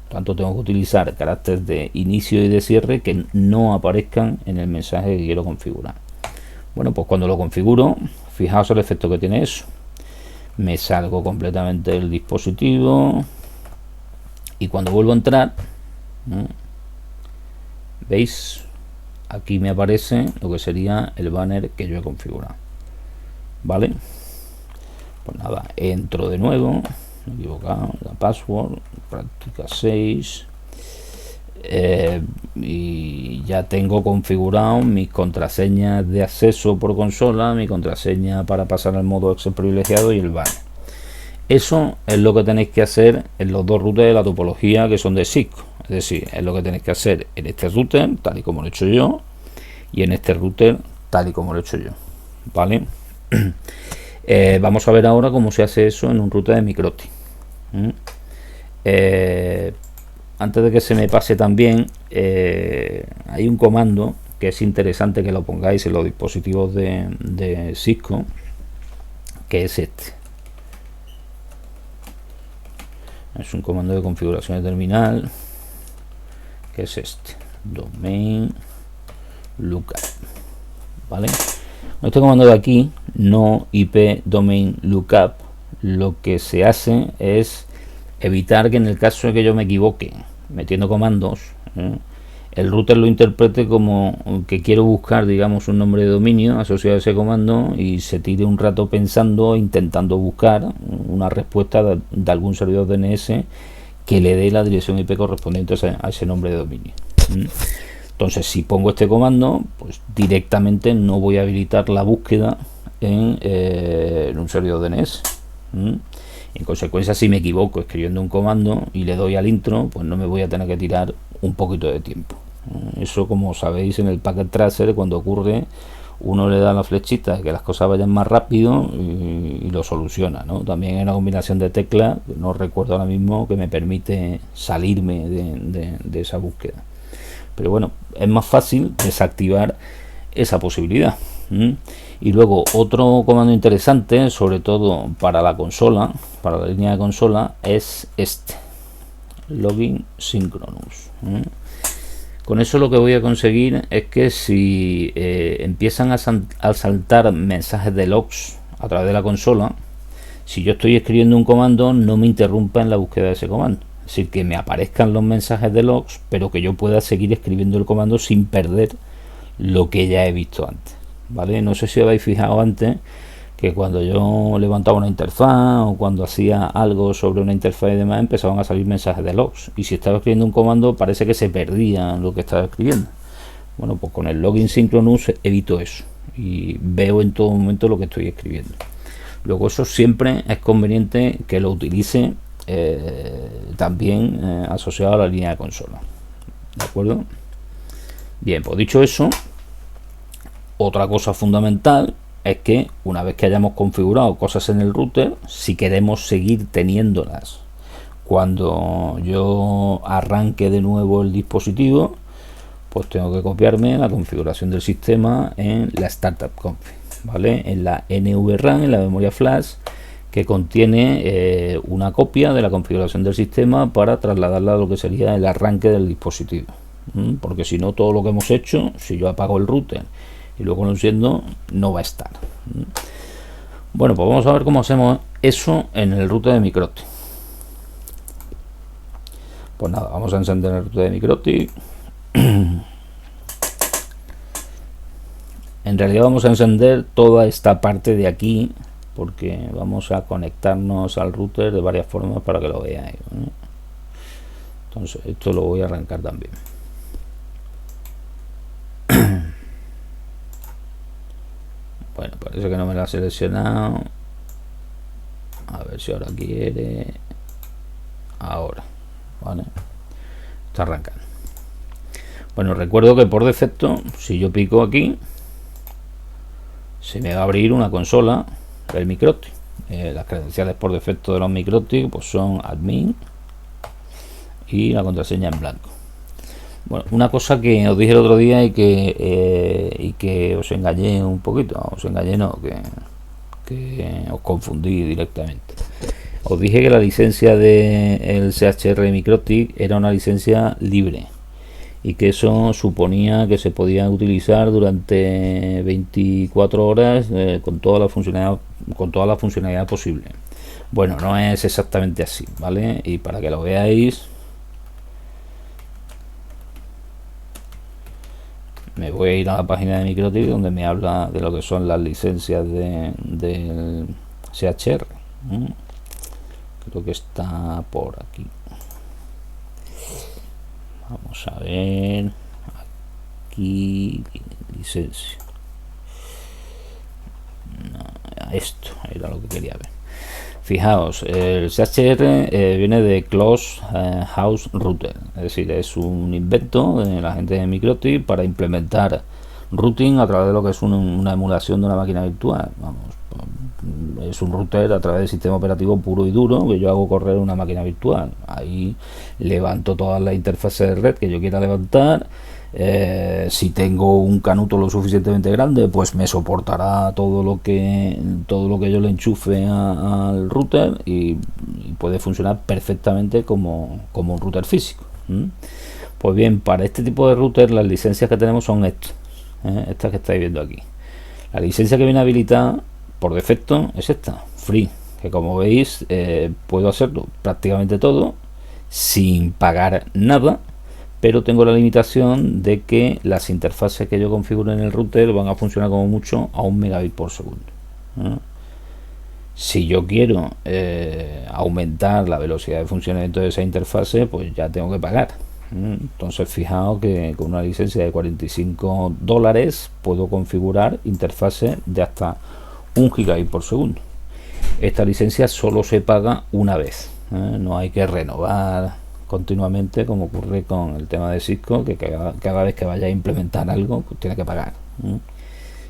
Tanto tengo que utilizar caracteres de inicio y de cierre que no aparezcan en el mensaje que quiero configurar. Bueno, pues cuando lo configuro, fijaos el efecto que tiene eso. Me salgo completamente del dispositivo y cuando vuelvo a entrar, ¿veis? Aquí me aparece lo que sería el banner que yo he configurado. ¿Vale? Pues nada, entro de nuevo, me he equivocado, la password, práctica 6, y ya tengo configurado mis contraseñas de acceso por consola, mi contraseña para pasar al modo Access privilegiado y el banner. Eso es lo que tenéis que hacer en los dos routers de la topología que son de Cisco. Es decir, es lo que tenéis que hacer en este router, tal y como lo he hecho yo, y en este router, tal y como lo he hecho yo. ¿Vale? Vamos a ver ahora cómo se hace eso en un router de Microti. Antes de que se me pase también, hay un comando que es interesante que lo pongáis en los dispositivos de Cisco, que es este. Es un comando de configuración de terminal, que es este, domain lookup. ¿Vale? Este comando de aquí, no IP domain lookup, lo que se hace es evitar que en el caso de que yo me equivoque metiendo comandos, el router lo interprete como que quiero buscar, digamos, un nombre de dominio asociado a ese comando y se tire un rato pensando, intentando buscar una respuesta de algún servidor DNS que le dé la dirección IP correspondiente a ese nombre de dominio. Entonces, si pongo este comando, pues directamente no voy a habilitar la búsqueda en un servidor DNS. En consecuencia, si me equivoco escribiendo un comando y le doy al intro, pues no me voy a tener que tirar un poquito de tiempo. Eso, como sabéis, en el Packet Tracer, cuando ocurre, uno le da la flechita que las cosas vayan más rápido y lo soluciona, ¿no? También hay una combinación de teclas, no recuerdo ahora mismo, que me permite salirme de esa búsqueda. Pero bueno, es más fácil desactivar esa posibilidad. Y luego otro comando interesante, sobre todo para la consola, para la línea de consola, es este, login synchronous. Con eso lo que voy a conseguir es que si empiezan a saltar mensajes de logs a través de la consola, si yo estoy escribiendo un comando, no me interrumpa en la búsqueda de ese comando. Es decir, que me aparezcan los mensajes de logs, pero que yo pueda seguir escribiendo el comando sin perder lo que ya he visto antes. ¿vale? No sé si habéis fijado antes que cuando yo levantaba una interfaz o cuando hacía algo sobre una interfaz y demás, empezaban a salir mensajes de logs, y si estaba escribiendo un comando parece que se perdía lo que estaba escribiendo. Bueno, pues con el login synchronous evito eso y veo en todo momento lo que estoy escribiendo. Luego eso siempre es conveniente que lo utilice también asociado a la línea de consola, ¿de acuerdo? Bien, pues dicho eso, otra cosa fundamental es que una vez que hayamos configurado cosas en el router, si queremos seguir teniéndolas cuando yo arranque de nuevo el dispositivo, pues tengo que copiarme la configuración del sistema en la startup config, ¿vale? En la NVRAM, en la memoria flash, que contiene una copia de la configuración del sistema para trasladarla a lo que sería el arranque del dispositivo. Porque si no, todo lo que hemos hecho, si yo apago el router y luego lo enciendo, no va a estar. Bueno, pues vamos a ver cómo hacemos eso en el router de Microtik. Pues nada, vamos a encender el router de Microtik. En realidad vamos a encender toda esta parte de aquí, porque vamos a conectarnos al router de varias formas para que lo veáis, ¿no? Entonces esto lo voy a arrancar también. Bueno, parece que no me lo ha seleccionado. A ver si ahora quiere. Ahora, vale, está arrancando. Bueno, recuerdo que por defecto, si yo pico aquí, se me va a abrir una consola del Microtik. Las credenciales por defecto de los Microtik pues son admin y la contraseña en blanco. Bueno, una cosa que os dije el otro día y que os engañé un poquito, os engañé no, que os confundí directamente. Os dije que la licencia del CHR de Microtik era una licencia libre y que eso suponía que se podía utilizar durante 24 horas con toda la funcionalidad posible. Bueno, no es exactamente así, ¿vale? Y para que lo veáis, me voy a ir a la página de Microtik donde me habla de lo que son las licencias del CHR. Creo que está por aquí. Vamos a ver. Aquí licencia. No, esto era lo que quería ver. Fijaos, el CHR viene de Closed House Router, es decir, es un invento de la gente de Microtik para implementar routing a través de lo que es una emulación de una máquina virtual. Vamos, es un router a través del sistema operativo puro y duro que yo hago correr una máquina virtual. Ahí levanto todas las interfaces de red que yo quiera levantar. Si tengo un canuto lo suficientemente grande, pues me soportará todo lo que yo le enchufe al router y puede funcionar perfectamente como un router físico. Pues bien, para este tipo de router las licencias que tenemos son estas que estáis viendo aquí. La licencia que viene habilitada por defecto es esta, free, que como veis puedo hacerlo prácticamente todo sin pagar nada, pero tengo la limitación de que las interfaces que yo configure en el router van a funcionar como mucho a 1 megabit por segundo. Si yo quiero aumentar la velocidad de funcionamiento de esa interfase, pues ya tengo que pagar. Entonces fijaos que con una licencia de $45 puedo configurar interfaces de hasta 1 gigabit por segundo. Esta licencia solo se paga una vez, no hay que renovar continuamente como ocurre con el tema de Cisco, que cada vez que vaya a implementar algo pues tiene que pagar.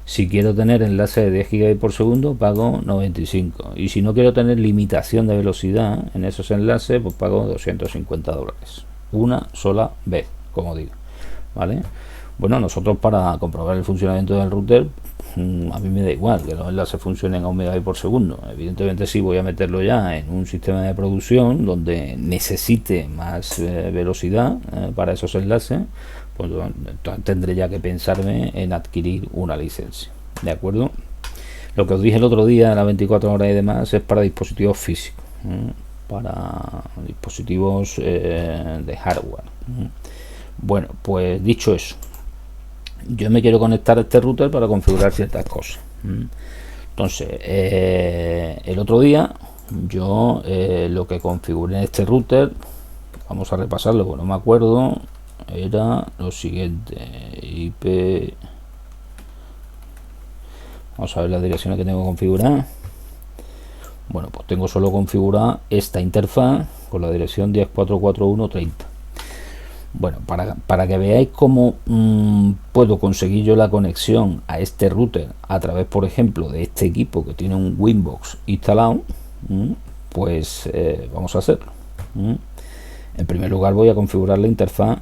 Si quiero tener enlace de 10 gigabits por segundo pago 95, y si no quiero tener limitación de velocidad en esos enlaces pues pago $250 una sola vez, como digo, ¿vale? Bueno, nosotros para comprobar el funcionamiento del router, a mí me da igual que los enlaces funcionen a 1 megabit por segundo. Evidentemente si voy a meterlo ya en un sistema de producción donde necesite más velocidad para esos enlaces, pues tendré ya que pensarme en adquirir una licencia, ¿de acuerdo? Lo que os dije el otro día, las 24 horas y demás, es para dispositivos físicos, para dispositivos de hardware. Bueno, pues dicho eso, yo me quiero conectar a este router para configurar ciertas cosas. Entonces, el otro día yo lo que configuré en este router, vamos a repasarlo, porque no me acuerdo, era lo siguiente: IP. Vamos a ver las direcciones que tengo configuradas. Bueno, pues tengo solo configurada esta interfaz con la dirección 10.4.4.1.30. Bueno, para que veáis cómo puedo conseguir yo la conexión a este router a través, por ejemplo, de este equipo que tiene un Winbox instalado, pues vamos a hacerlo. En primer lugar voy a configurar la interfaz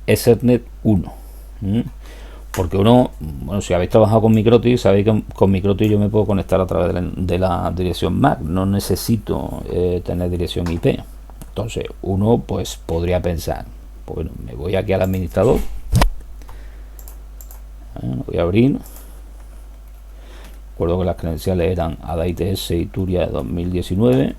Ethernet 1, porque uno, bueno, si habéis trabajado con Microtik, sabéis que con Microtik yo me puedo conectar a través de la dirección MAC, no necesito tener dirección IP. Entonces uno pues podría pensar, bueno, me voy aquí al administrador, voy a abrir. Recuerdo que las credenciales eran ADA-ITS Ituria 2019.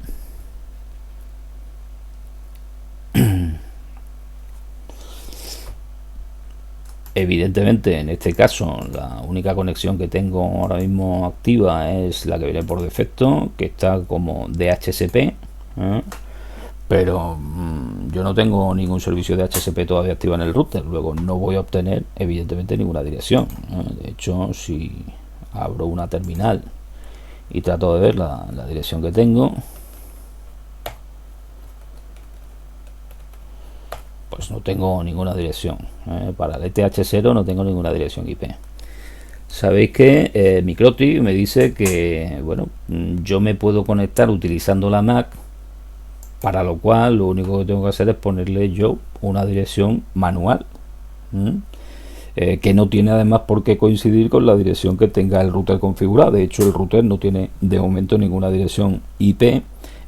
Evidentemente, en este caso, la única conexión que tengo ahora mismo activa es la que viene por defecto, que está como DHCP, pero yo no tengo ningún servicio de DHCP todavía activo en el router, luego no voy a obtener evidentemente ninguna dirección. De hecho, si abro una terminal y trato de ver la dirección que tengo, pues no tengo ninguna dirección. Para el ETH0 no tengo ninguna dirección IP. Sabéis que Microtik me dice que, bueno, yo me puedo conectar utilizando la MAC, para lo cual lo único que tengo que hacer es ponerle yo una dirección manual, que no tiene además por qué coincidir con la dirección que tenga el router configurado. De hecho, el router no tiene de momento ninguna dirección IP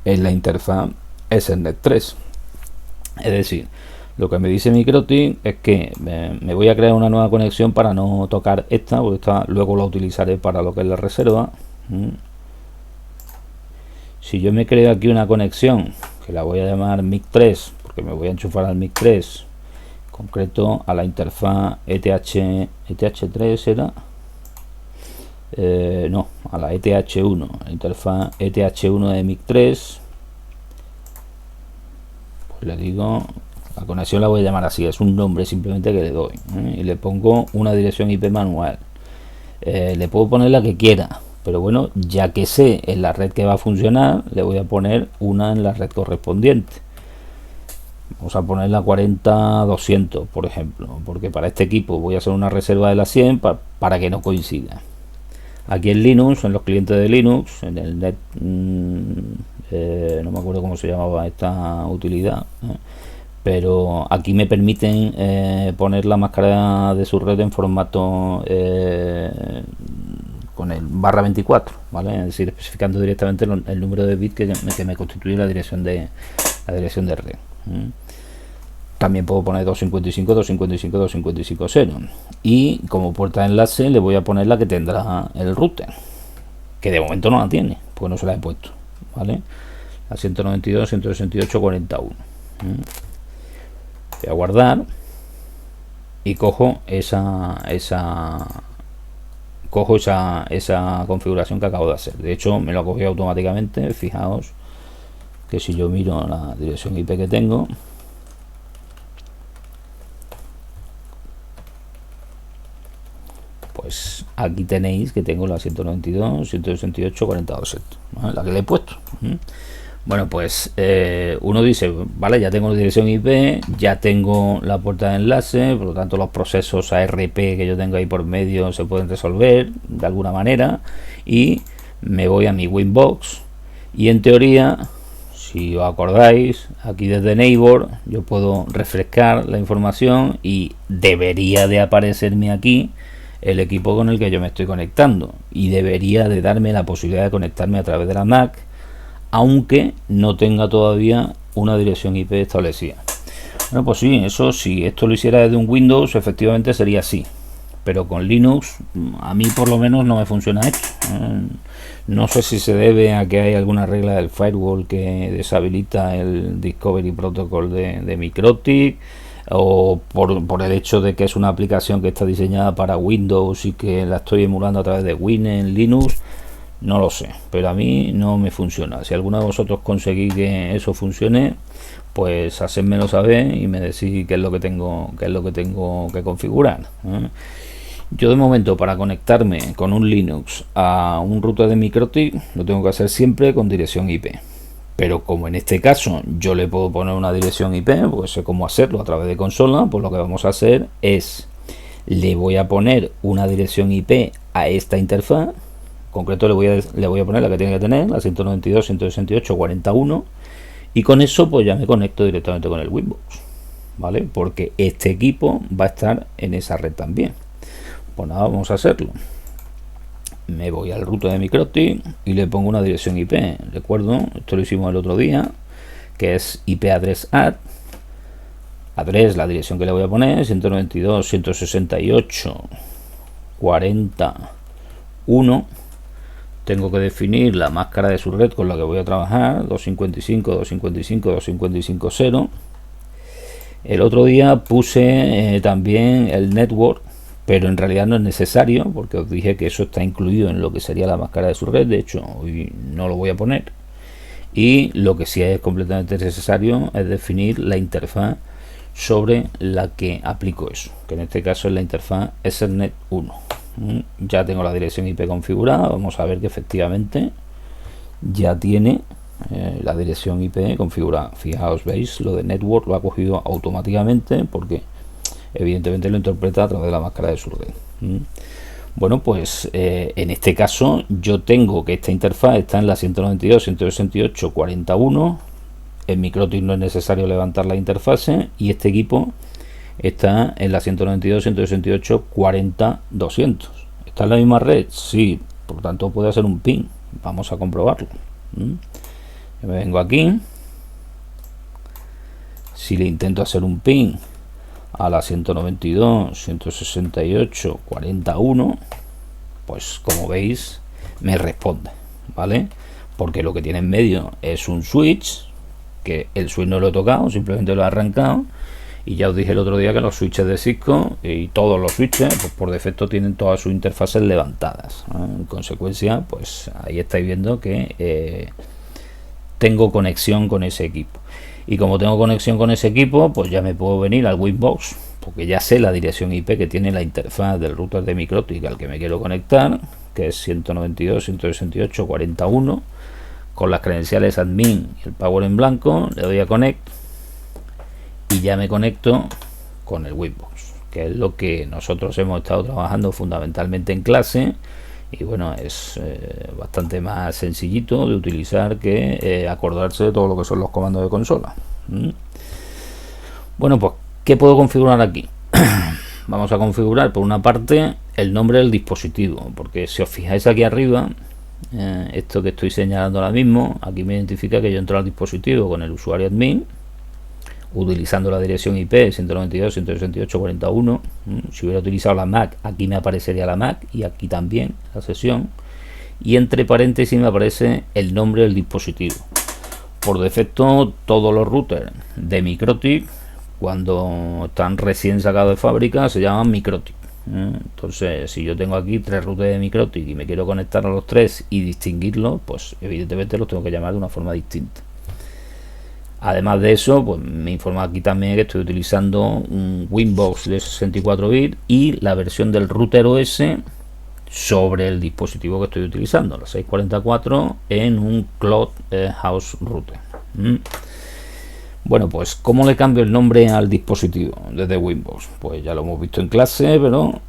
en la interfaz Ethernet 3. Es decir, lo que me dice Microtik es que me voy a crear una nueva conexión para no tocar esta, porque esta luego la utilizaré para lo que es la reserva. Si yo me creo aquí una conexión, que la voy a llamar MIC3, porque me voy a enchufar al MIC3, concreto a la interfaz ETH3 era, no, a la ETH1, la interfaz ETH1 de MIC3, pues le digo, la conexión la voy a llamar así, es un nombre simplemente que le doy, y le pongo una dirección IP manual. Le puedo poner la que quiera, pero bueno, ya que sé en la red que va a funcionar, le voy a poner una en la red correspondiente. Vamos a poner la 40-200, por ejemplo, porque para este equipo voy a hacer una reserva de la 100 para que no coincida. Aquí en Linux, en los clientes de Linux, en el net, no me acuerdo cómo se llamaba esta utilidad, pero aquí me permiten poner la máscara de su red en formato con el /24, ¿vale? Es decir, especificando directamente el número de bits que me constituye la dirección de red. También puedo poner 255, 255, 255, 0. Y como puerta de enlace le voy a poner la que tendrá el router, que de momento no la tiene, porque no se la he puesto, ¿vale? La 192, 168, 41. Voy a guardar y cojo esa configuración que acabo de hacer. De hecho, me lo ha cogido automáticamente. Fijaos que si yo miro la dirección IP que tengo, pues aquí tenéis que tengo la 192, 168, 42, ¿vale? La que le he puesto. Bueno, pues uno dice, vale, ya tengo la dirección IP, ya tengo la puerta de enlace, por lo tanto los procesos ARP que yo tengo ahí por medio se pueden resolver de alguna manera, y me voy a mi Winbox, y en teoría, si os acordáis, aquí desde Neighbor yo puedo refrescar la información y debería de aparecerme aquí el equipo con el que yo me estoy conectando, y debería de darme la posibilidad de conectarme a través de la Mac, aunque no tenga todavía una dirección IP establecida. Bueno, pues sí, eso, si esto lo hiciera desde un Windows, efectivamente sería así, pero con Linux a mí por lo menos no me funciona esto. No sé si se debe a que hay alguna regla del firewall que deshabilita el Discovery Protocol de Microtik, o por el hecho de que es una aplicación que está diseñada para Windows y que la estoy emulando a través de Win en Linux, no lo sé, pero a mí no me funciona. Si alguno de vosotros conseguís que eso funcione, pues hacedmelo saber y me decís qué es lo que tengo que configurar, ¿eh? Yo de momento, para conectarme con un Linux a un router de MikroTik, lo tengo que hacer siempre con dirección IP. Pero como en este caso yo le puedo poner una dirección IP, pues sé cómo hacerlo a través de consola, pues lo que vamos a hacer es, le voy a poner una dirección IP a esta interfaz. En concreto le voy a poner la que tiene que tener, la 192.168.41, y con eso pues ya me conecto directamente con el Winbox, ¿vale? Porque este equipo va a estar en esa red también. Pues nada, vamos a hacerlo. Me voy al router de MikroTik y le pongo una dirección IP. Recuerdo, esto lo hicimos el otro día, que es IP address add. Address, la dirección que le voy a poner, 192.168.40.1. Tengo que definir la máscara de su red con la que voy a trabajar, 255.255.255.0. El otro día puse también el network, pero en realidad no es necesario, porque os dije que eso está incluido en lo que sería la máscara de su red. De hecho, hoy no lo voy a poner. Y lo que sí es completamente necesario es definir la interfaz sobre la que aplico eso, que en este caso es la interfaz Ethernet 1. Ya tengo la dirección IP configurada. Vamos a ver que efectivamente ya tiene la dirección IP configurada. Fijaos, veis, lo de network lo ha cogido automáticamente porque evidentemente lo interpreta a través de la máscara de su red. Bueno, pues en este caso yo tengo que esta interfaz está en la 192.168.41. En MikroTik no es necesario levantar la interfase y este equipo está en la 192.168.40.200. ¿Está en la misma red? Sí, por tanto puede hacer un ping. Vamos a comprobarlo. Yo me vengo aquí. Si le intento hacer un ping a la 192.168.41, pues como veis me responde, ¿vale? Porque lo que tiene en medio es un switch, que el switch no lo he tocado, simplemente lo he arrancado. Y ya os dije el otro día que los switches de Cisco y todos los switches pues por defecto tienen todas sus interfaces levantadas, ¿no? En consecuencia, pues ahí estáis viendo que tengo conexión con ese equipo. Y como tengo conexión con ese equipo, pues ya me puedo venir al Winbox, porque ya sé la dirección IP que tiene la interfaz del router de MikroTik al que me quiero conectar, que es 192.168.41, con las credenciales admin y el power en blanco. Le doy a connect y ya me conecto con el Winbox, que es lo que nosotros hemos estado trabajando fundamentalmente en clase. Y bueno, es bastante más sencillito de utilizar que acordarse de todo lo que son los comandos de consola. Bueno, pues ¿qué puedo configurar aquí? Vamos a configurar por una parte el nombre del dispositivo, porque si os fijáis aquí arriba, esto que estoy señalando ahora mismo, aquí me identifica que yo entro al dispositivo con el usuario admin, utilizando la dirección IP 192.168.41. Si hubiera utilizado la MAC, aquí me aparecería la MAC y aquí también la sesión, y entre paréntesis me aparece el nombre del dispositivo. Por defecto todos los routers de MikroTik, cuando están recién sacados de fábrica, se llaman MikroTik. Entonces, si yo tengo aquí 3 routers de MikroTik y me quiero conectar a los 3 y distinguirlos, pues evidentemente los tengo que llamar de una forma distinta. Además de eso, pues me informa aquí también que estoy utilizando un Winbox de 64 bits y la versión del router OS sobre el dispositivo que estoy utilizando, la 644, en un Cloud House Router. Bueno, pues ¿cómo le cambio el nombre al dispositivo desde Winbox? Pues ya lo hemos visto en clase, pero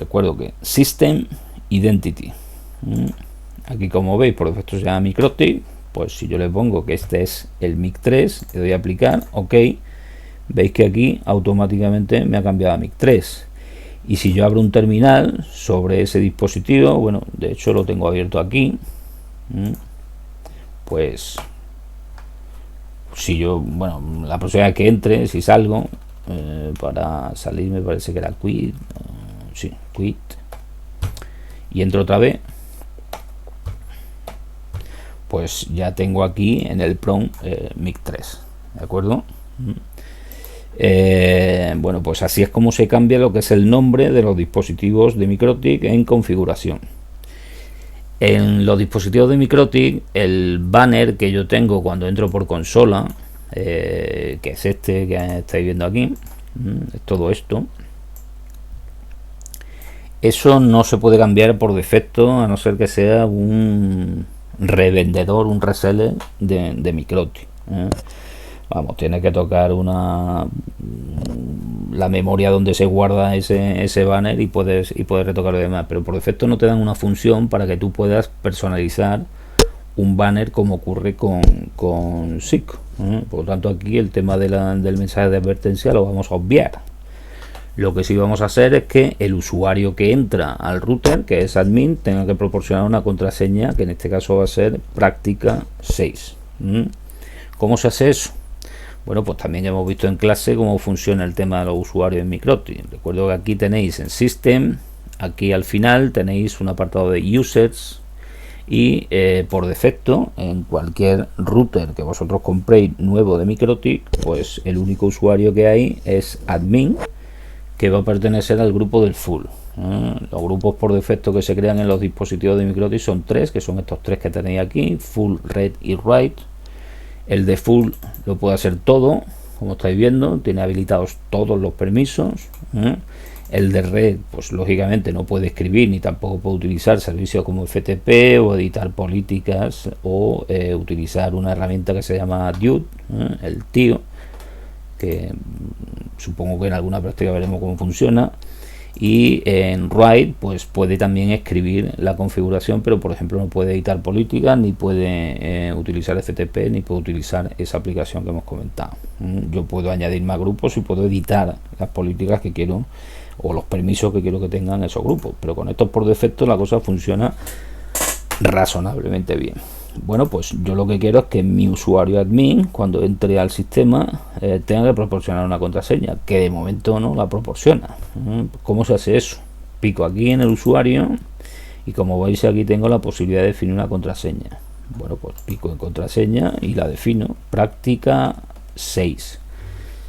recuerdo que System Identity. Aquí, como veis, por defecto se llama MikroTik. Pues si yo le pongo que este es el MIC 3, le doy a aplicar, ok, veis que aquí automáticamente me ha cambiado a MIC 3. Y si yo abro un terminal sobre ese dispositivo, bueno, de hecho lo tengo abierto aquí, pues si yo, bueno, la próxima vez que entre, si salgo, para salir me parece que era quit, sí, quit, y entro otra vez, pues ya tengo aquí en el PROM MIC 3, ¿de acuerdo? Bueno, pues así es como se cambia lo que es el nombre de los dispositivos de MikroTik en configuración. En los dispositivos de MikroTik, el banner que yo tengo cuando entro por consola, que es este que estáis viendo aquí, es todo esto. Eso no se puede cambiar por defecto, a no ser que sea un revendedor, un reseller de MikroTik. Vamos, tiene que tocar la memoria donde se guarda ese banner y puedes retocar lo demás, pero por defecto no te dan una función para que tú puedas personalizar un banner como ocurre con SICK. Por lo tanto, aquí el tema del mensaje de advertencia lo vamos a obviar. Lo que sí vamos a hacer es que el usuario que entra al router, que es admin, tenga que proporcionar una contraseña, que en este caso va a ser práctica 6. ¿Cómo se hace eso? Bueno, pues también ya hemos visto en clase cómo funciona el tema de los usuarios en MikroTik. Recuerdo que aquí tenéis en System, aquí al final tenéis un apartado de Users y por defecto en cualquier router que vosotros compréis nuevo de MikroTik, pues el único usuario que hay es admin, que va a pertenecer al grupo del full. Los grupos por defecto que se crean en los dispositivos de MikroTik son 3, que son estos 3 que tenéis aquí, full, read y write. El de full lo puede hacer todo, como estáis viendo, tiene habilitados todos los permisos. El de red, pues lógicamente no puede escribir ni tampoco puede utilizar servicios como FTP o editar políticas o utilizar una herramienta que se llama Dude, el tío, que supongo que en alguna práctica veremos cómo funciona. Y en write pues puede también escribir la configuración, pero por ejemplo no puede editar políticas, ni puede utilizar FTP, ni puede utilizar esa aplicación que hemos comentado. Yo puedo añadir más grupos y puedo editar las políticas que quiero o los permisos que quiero que tengan esos grupos, pero con estos por defecto la cosa funciona razonablemente bien. Bueno, pues yo lo que quiero es que mi usuario admin, cuando entre al sistema, tenga que proporcionar una contraseña, que de momento no la proporciona. ¿Cómo se hace eso? Pico aquí en el usuario y como veis aquí tengo la posibilidad de definir una contraseña. Bueno, pues pico en contraseña y la defino, práctica 6.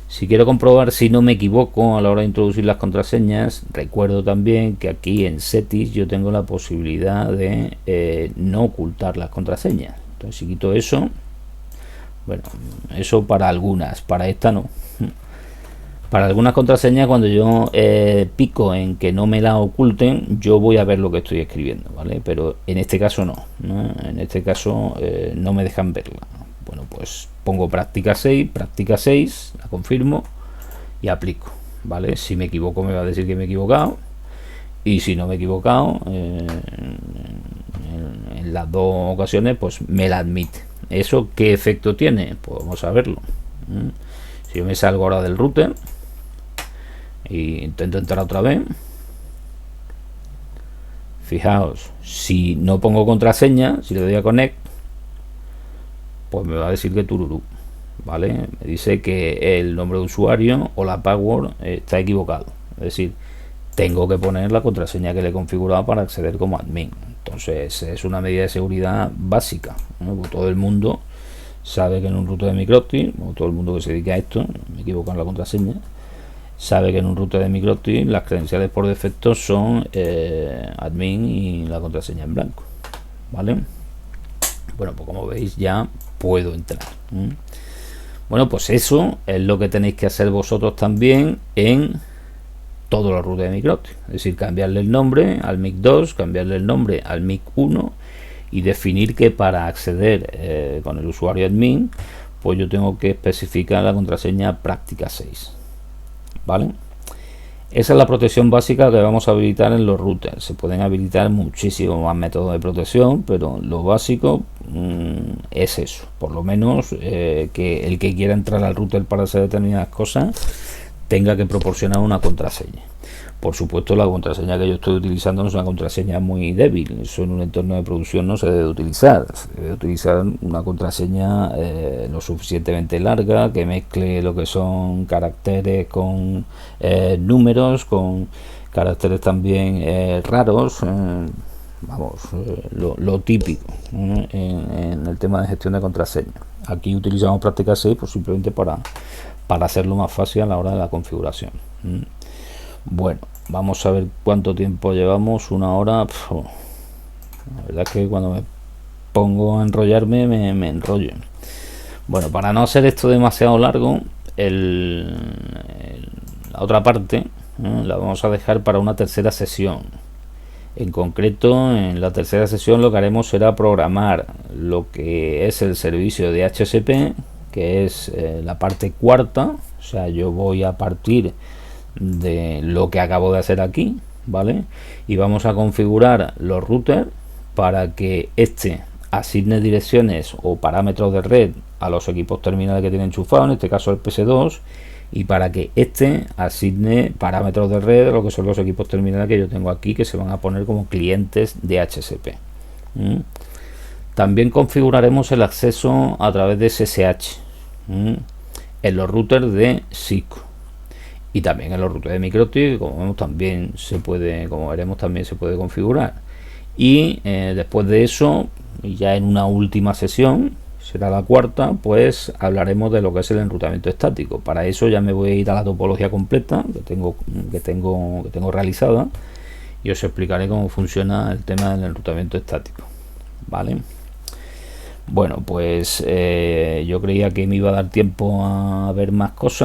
Si quiero comprobar si no me equivoco a la hora de introducir las contraseñas, recuerdo también que aquí en Settings yo tengo la posibilidad de no ocultar las contraseñas. Entonces si quito eso, bueno, eso para algunas, para esta no. Para algunas contraseñas, cuando yo pico en que no me la oculten, yo voy a ver lo que estoy escribiendo, ¿vale? Pero en este caso no. En este caso no me dejan verla. Bueno, pues pongo práctica 6, la confirmo y aplico, ¿vale? Si me equivoco me va a decir que me he equivocado, y si no me he equivocado en las dos ocasiones, pues me la admite. ¿Eso qué efecto tiene? Pues vamos a verlo. Si yo me salgo ahora del router e intento entrar otra vez, fijaos, si no pongo contraseña, si le doy a connect, pues me va a decir que tururú, ¿vale? Me dice que el nombre de usuario o la password está equivocado. Es decir, tengo que poner la contraseña que le he configurado para acceder como admin. Entonces es una medida de seguridad básica, ¿no? Porque todo el mundo sabe que en un router de MikroTik, o todo el mundo que se dedica a esto, me equivoco en la contraseña, sabe que en un router de MikroTik las credenciales por defecto son admin y la contraseña en blanco, ¿vale? Bueno, pues como veis ya puedo entrar. Bueno, pues eso es lo que tenéis que hacer vosotros también en todos los routers de MikroTik. Es decir, cambiarle el nombre al MIC 2, cambiarle el nombre al MIC 1 y definir que para acceder con el usuario admin, pues yo tengo que especificar la contraseña práctica 6. ¿Vale? Esa es la protección básica que vamos a habilitar en los routers. Se pueden habilitar muchísimos más métodos de protección, pero lo básico es eso. Por lo menos que el que quiera entrar al router para hacer determinadas cosas tenga que proporcionar una contraseña. Por supuesto, la contraseña que yo estoy utilizando no es una contraseña muy débil. Eso en un entorno de producción no se debe utilizar. Se debe utilizar una contraseña lo suficientemente larga, que mezcle lo que son caracteres con números, con caracteres también raros. Vamos, lo típico en el tema de gestión de contraseña. Aquí utilizamos práctica 6 pues simplemente para para hacerlo más fácil a la hora de la configuración. Bueno, vamos a ver cuánto tiempo llevamos. 1 hora. La verdad es que cuando me pongo a enrollarme me enrollo. Bueno, para no hacer esto demasiado largo, la otra parte la vamos a dejar para una tercera sesión. En concreto, en la tercera sesión lo que haremos será programar lo que es el servicio de HSP, que es la parte cuarta. O sea, yo voy a partir de lo que acabo de hacer aquí, ¿vale? Y vamos a configurar los routers para que asigne direcciones o parámetros de red a los equipos terminales que tiene enchufado, en este caso el PS2, y para que asigne parámetros de red a lo que son los equipos terminales que yo tengo aquí, que se van a poner como clientes de HSP. También configuraremos el acceso a través de SSH en los routers de Cisco y también en los routers de MikroTik, como veremos también se puede configurar. Y después de eso, ya en una última sesión, será la cuarta, pues hablaremos de lo que es el enrutamiento estático. Para eso ya me voy a ir a la topología completa que tengo realizada, y os explicaré cómo funciona el tema del enrutamiento estático, ¿vale? Bueno, pues yo creía que me iba a dar tiempo a ver más cosas.